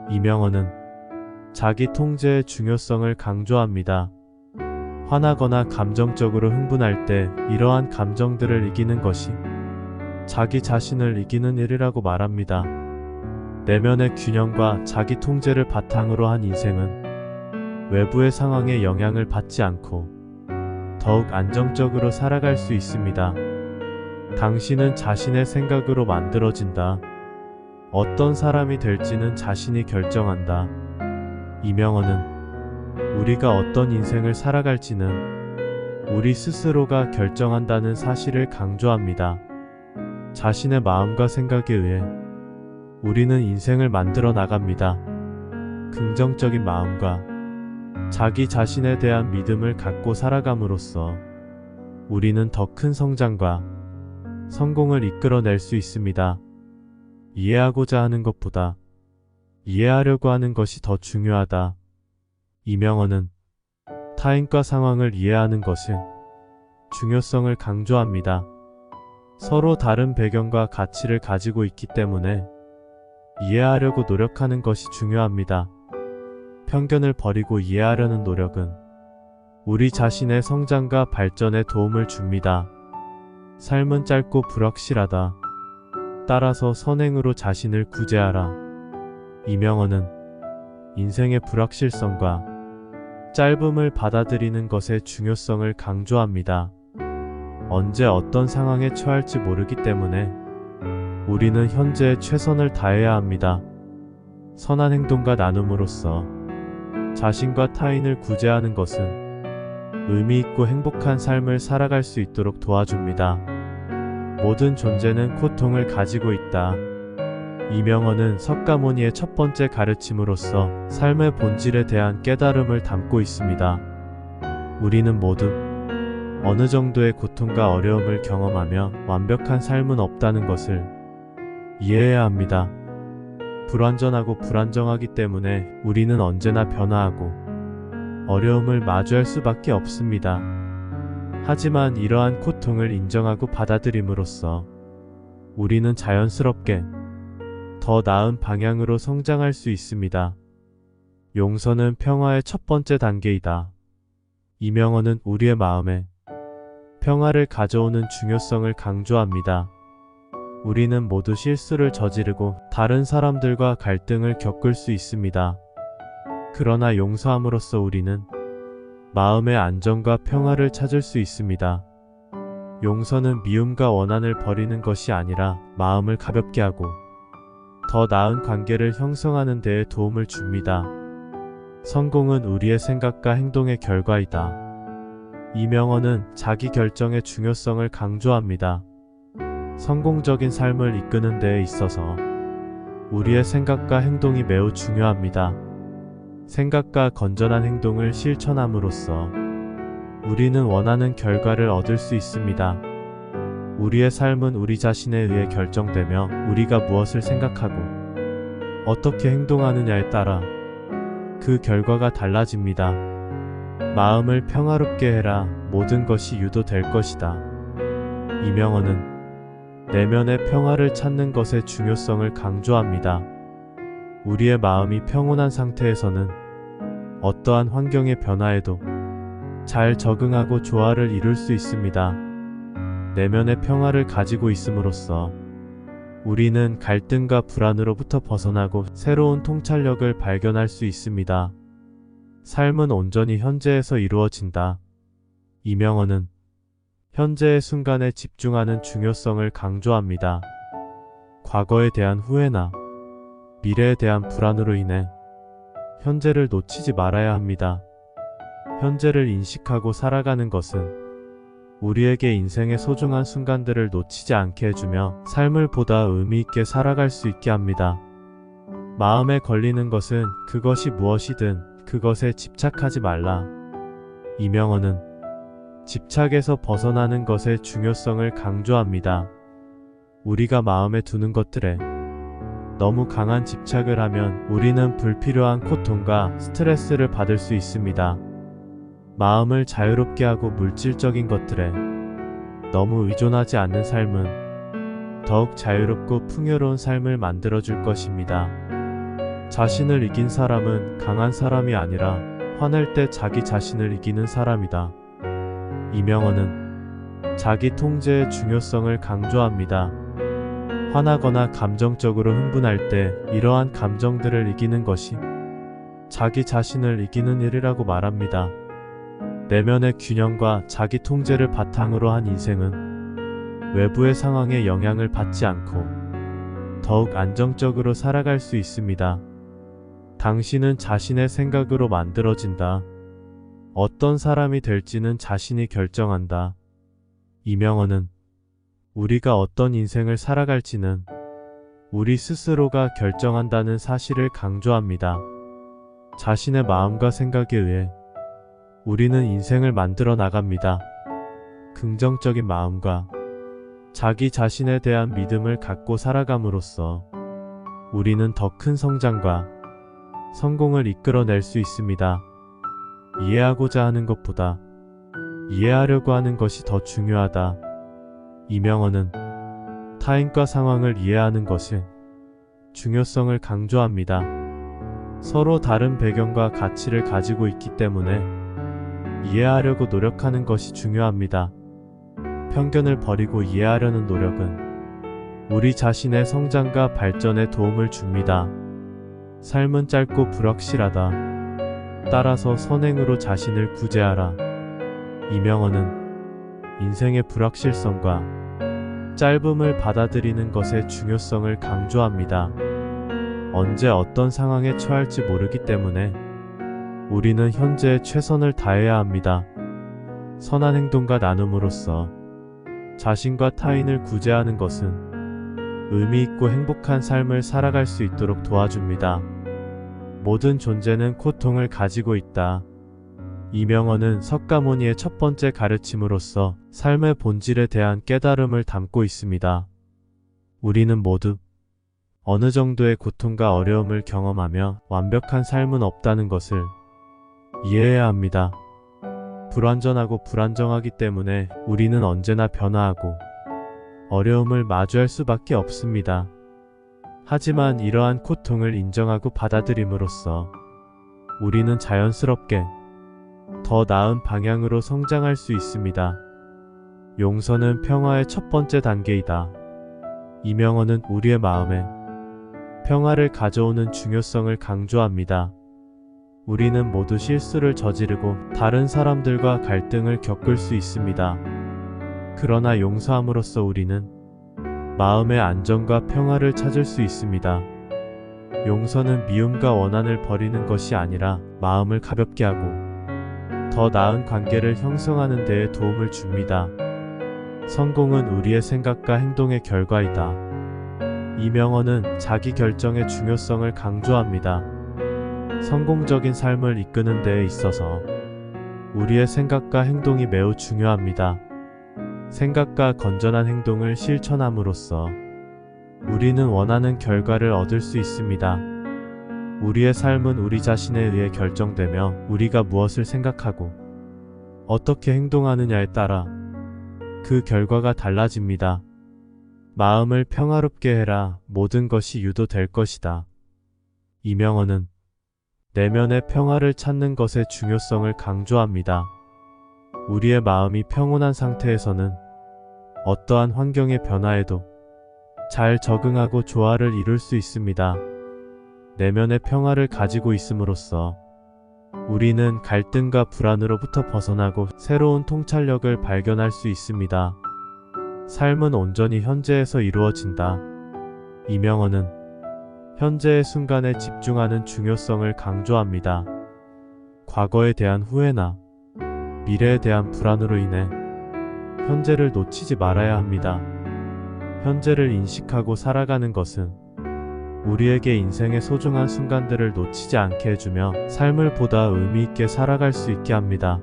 이명헌은 자기 통제의 중요성을 강조합니다. 화나거나 감정적으로 흥분할 때 이러한 감정들을 이기는 것이 자기 자신을 이기는 일이라고 말합니다. 내면의 균형과 자기 통제를 바탕으로 한 인생은 외부의 상황에 영향을 받지 않고 더욱 안정적으로 살아갈 수 있습니다. 당신은 자신의 생각으로 만들어진다. 어떤 사람이 될지는 자신이 결정한다. 이명헌은 우리가 어떤 인생을 살아갈지는 우리 스스로가 결정한다는 사실을 강조합니다. 자신의 마음과 생각에 의해 우리는 인생을 만들어 나갑니다. 긍정적인 마음과 자기 자신에 대한 믿음을 갖고 살아감으로써 우리는 더 큰 성장과 성공을 이끌어낼 수 있습니다. 이해하고자 하는 것보다 이해하려고 하는 것이 더 중요하다. 이명헌은 타인과 상황을 이해하는 것의 중요성을 강조합니다. 서로 다른 배경과 가치를 가지고 있기 때문에 이해하려고 노력하는 것이 중요합니다. 편견을 버리고 이해하려는 노력은 우리 자신의 성장과 발전에 도움을 줍니다. 삶은 짧고 불확실하다. 따라서 선행으로 자신을 구제하라. 이명헌은 인생의 불확실성과 짧음을 받아들이는 것의 중요성을 강조합니다. 언제 어떤 상황에 처할지 모르기 때문에 우리는 현재의 최선을 다해야 합니다. 선한 행동과 나눔으로써 자신과 타인을 구제하는 것은 의미 있고 행복한 삶을 살아갈 수 있도록 도와줍니다. 모든 존재는 고통을 가지고 있다. 이명헌은 석가모니의 첫 번째 가르침으로서 삶의 본질에 대한 깨달음을 담고 있습니다. 우리는 모두 어느 정도의 고통과 어려움을 경험하며 완벽한 삶은 없다는 것을 이해해야 합니다. 불완전하고 불안정하기 때문에 우리는 언제나 변화하고 어려움을 마주할 수밖에 없습니다. 하지만 이러한 고통을 인정하고 받아들임으로써 우리는 자연스럽게 더 나은 방향으로 성장할 수 있습니다. 용서는 평화의 첫 번째 단계이다. 이명헌은 우리의 마음에 평화를 가져오는 중요성을 강조합니다. 우리는 모두 실수를 저지르고 다른 사람들과 갈등을 겪을 수 있습니다. 그러나 용서함으로써 우리는 마음의 안정과 평화를 찾을 수 있습니다. 용서는 미움과 원한을 버리는 것이 아니라 마음을 가볍게 하고 더 나은 관계를 형성하는 데에 도움을 줍니다. 성공은 우리의 생각과 행동의 결과이다. 이명헌은 자기 결정의 중요성을 강조합니다. 성공적인 삶을 이끄는 데에 있어서 우리의 생각과 행동이 매우 중요합니다. 생각과 건전한 행동을 실천함으로써 우리는 원하는 결과를 얻을 수 있습니다. 우리의 삶은 우리 자신에 의해 결정되며 우리가 무엇을 생각하고 어떻게 행동하느냐에 따라 그 결과가 달라집니다. 마음을 평화롭게 해라. 모든 것이 유도될 것이다. 이명헌은 내면의 평화를 찾는 것의 중요성을 강조합니다. 우리의 마음이 평온한 상태에서는 어떠한 환경의 변화에도 잘 적응하고 조화를 이룰 수 있습니다. 내면의 평화를 가지고 있음으로써 우리는 갈등과 불안으로부터 벗어나고 새로운 통찰력을 발견할 수 있습니다. 삶은 온전히 현재에서 이루어진다. 이명헌은 현재의 순간에 집중하는 중요성을 강조합니다. 과거에 대한 후회나 미래에 대한 불안으로 인해 현재를 놓치지 말아야 합니다. 현재를 인식하고 살아가는 것은 우리에게 인생의 소중한 순간들을 놓치지 않게 해주며 삶을 보다 의미 있게 살아갈 수 있게 합니다. 마음에 걸리는 것은 그것이 무엇이든 그것에 집착하지 말라. 이명헌은 집착에서 벗어나는 것의 중요성을 강조합니다. 우리가 마음에 두는 것들에 너무 강한 집착을 하면 우리는 불필요한 고통과 스트레스를 받을 수 있습니다. 마음을 자유롭게 하고 물질적인 것들에 너무 의존하지 않는 삶은 더욱 자유롭고 풍요로운 삶을 만들어줄 것입니다. 자신을 이긴 사람은 강한 사람이 아니라 화낼 때 자기 자신을 이기는 사람이다. 이명헌은 자기 통제의 중요성을 강조합니다. 화나거나 감정적으로 흥분할 때 이러한 감정들을 이기는 것이 자기 자신을 이기는 일이라고 말합니다. 내면의 균형과 자기 통제를 바탕으로 한 인생은 외부의 상황에 영향을 받지 않고 더욱 안정적으로 살아갈 수 있습니다. 당신은 자신의 생각으로 만들어진다. 어떤 사람이 될지는 자신이 결정한다. 이명헌은 우리가 어떤 인생을 살아갈지는 우리 스스로가 결정한다는 사실을 강조합니다. 자신의 마음과 생각에 의해 우리는 인생을 만들어 나갑니다. 긍정적인 마음과 자기 자신에 대한 믿음을 갖고 살아감으로써 우리는 더 큰 성장과 성공을 이끌어낼 수 있습니다. 이해하고자 하는 것보다 이해하려고 하는 것이 더 중요하다. 이명헌은 타인과 상황을 이해하는 것의 중요성을 강조합니다. 서로 다른 배경과 가치를 가지고 있기 때문에 이해하려고 노력하는 것이 중요합니다. 편견을 버리고 이해하려는 노력은 우리 자신의 성장과 발전에 도움을 줍니다. 삶은 짧고 불확실하다. 따라서 선행으로 자신을 구제하라. 이명헌은 인생의 불확실성과 짧음을 받아들이는 것의 중요성을 강조합니다. 언제 어떤 상황에 처할지 모르기 때문에 우리는 현재의 최선을 다해야 합니다. 선한 행동과 나눔으로써 자신과 타인을 구제하는 것은 의미 있고 행복한 삶을 살아갈 수 있도록 도와줍니다. 모든 존재는 고통을 가지고 있다. 이명헌은 석가모니의 첫 번째 가르침으로서 삶의 본질에 대한 깨달음을 담고 있습니다. 우리는 모두 어느 정도의 고통과 어려움을 경험하며 완벽한 삶은 없다는 것을 이해해야 합니다. 불완전하고 불안정하기 때문에 우리는 언제나 변화하고 어려움을 마주할 수밖에 없습니다. 하지만 이러한 고통을 인정하고 받아들임으로써 우리는 자연스럽게 더 나은 방향으로 성장할 수 있습니다. 용서는 평화의 첫 번째 단계이다. 이명헌은 우리의 마음에 평화를 가져오는 중요성을 강조합니다. 우리는 모두 실수를 저지르고 다른 사람들과 갈등을 겪을 수 있습니다. 그러나 용서함으로써 우리는 마음의 안정과 평화를 찾을 수 있습니다. 용서는 미움과 원한을 버리는 것이 아니라 마음을 가볍게 하고 더 나은 관계를 형성하는 데에 도움을 줍니다. 성공은 우리의 생각과 행동의 결과이다. 이명헌은 자기 결정의 중요성을 강조합니다. 성공적인 삶을 이끄는 데에 있어서 우리의 생각과 행동이 매우 중요합니다. 생각과 건전한 행동을 실천함으로써 우리는 원하는 결과를 얻을 수 있습니다. 우리의 삶은 우리 자신에 의해 결정되며 우리가 무엇을 생각하고 어떻게 행동하느냐에 따라 그 결과가 달라집니다. 마음을 평화롭게 해라. 모든 것이 유도될 것이다. 이명헌은 내면의 평화를 찾는 것의 중요성을 강조합니다. 우리의 마음이 평온한 상태에서는 어떠한 환경의 변화에도 잘 적응하고 조화를 이룰 수 있습니다. 내면의 평화를 가지고 있음으로써 우리는 갈등과 불안으로부터 벗어나고 새로운 통찰력을 발견할 수 있습니다. 삶은 온전히 현재에서 이루어진다. 이명헌은 현재의 순간에 집중하는 중요성을 강조합니다. 과거에 대한 후회나 미래에 대한 불안으로 인해 현재를 놓치지 말아야 합니다. 현재를 인식하고 살아가는 것은 우리에게 인생의 소중한 순간들을 놓치지 않게 해주며 삶을 보다 의미 있게 살아갈 수 있게 합니다.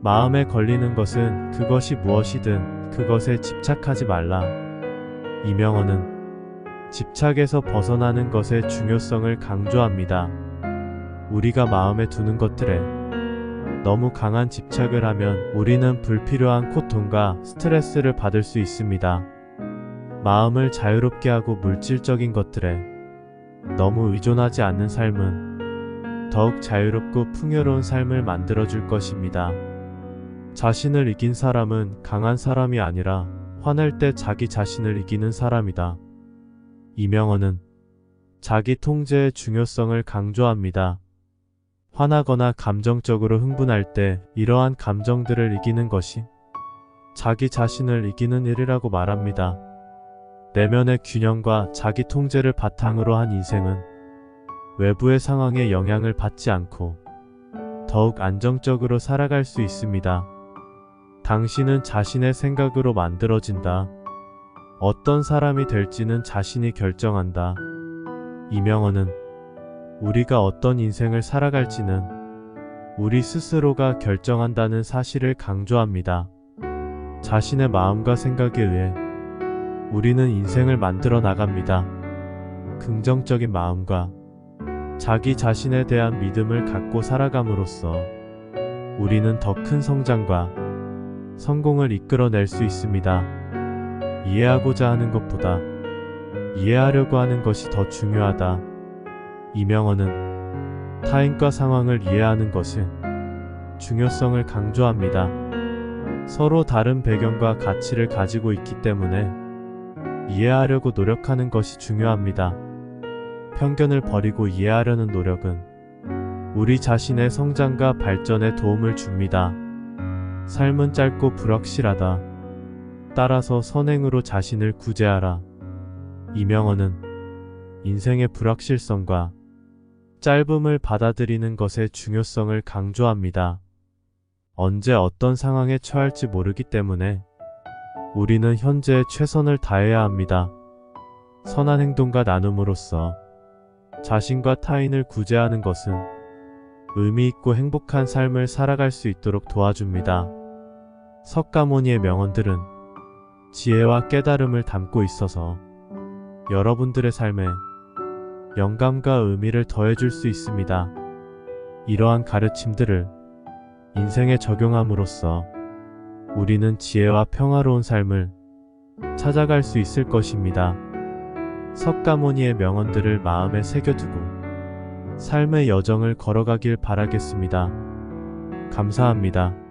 마음에 걸리는 것은 그것이 무엇이든 그것에 집착하지 말라. 이명헌은 집착에서 벗어나는 것의 중요성을 강조합니다. 우리가 마음에 두는 것들에 너무 강한 집착을 하면 우리는 불필요한 고통과 스트레스를 받을 수 있습니다. 마음을 자유롭게 하고 물질적인 것들에 너무 의존하지 않는 삶은 더욱 자유롭고 풍요로운 삶을 만들어줄 것입니다. 자신을 이긴 사람은 강한 사람이 아니라 화낼 때 자기 자신을 이기는 사람이다. 이명헌은 자기 통제의 중요성을 강조합니다. 화나거나 감정적으로 흥분할 때 이러한 감정들을 이기는 것이 자기 자신을 이기는 일이라고 말합니다. 내면의 균형과 자기 통제를 바탕으로 한 인생은 외부의 상황에 영향을 받지 않고 더욱 안정적으로 살아갈 수 있습니다. 당신은 자신의 생각으로 만들어진다. 어떤 사람이 될지는 자신이 결정한다. 이명헌은 우리가 어떤 인생을 살아갈지는 우리 스스로가 결정한다는 사실을 강조합니다. 자신의 마음과 생각에 의해 우리는 인생을 만들어 나갑니다. 긍정적인 마음과 자기 자신에 대한 믿음을 갖고 살아감으로써 우리는 더 큰 성장과 성공을 이끌어낼 수 있습니다. 이해하고자 하는 것보다 이해하려고 하는 것이 더 중요하다. 이명헌은 타인과 상황을 이해하는 것의 중요성을 강조합니다. 서로 다른 배경과 가치를 가지고 있기 때문에 이해하려고 노력하는 것이 중요합니다. 편견을 버리고 이해하려는 노력은 우리 자신의 성장과 발전에 도움을 줍니다. 삶은 짧고 불확실하다. 따라서 선행으로 자신을 구제하라. 이명헌은 인생의 불확실성과 짧음을 받아들이는 것의 중요성을 강조합니다. 언제 어떤 상황에 처할지 모르기 때문에 우리는 현재에 최선을 다해야 합니다. 선한 행동과 나눔으로써 자신과 타인을 구제하는 것은 의미 있고 행복한 삶을 살아갈 수 있도록 도와줍니다. 석가모니의 명언들은 지혜와 깨달음을 담고 있어서 여러분들의 삶에 영감과 의미를 더해줄 수 있습니다. 이러한 가르침들을 인생에 적용함으로써 우리는 지혜와 평화로운 삶을 찾아갈 수 있을 것입니다. 석가모니의 명언들을 마음에 새겨두고 삶의 여정을 걸어가길 바라겠습니다. 감사합니다.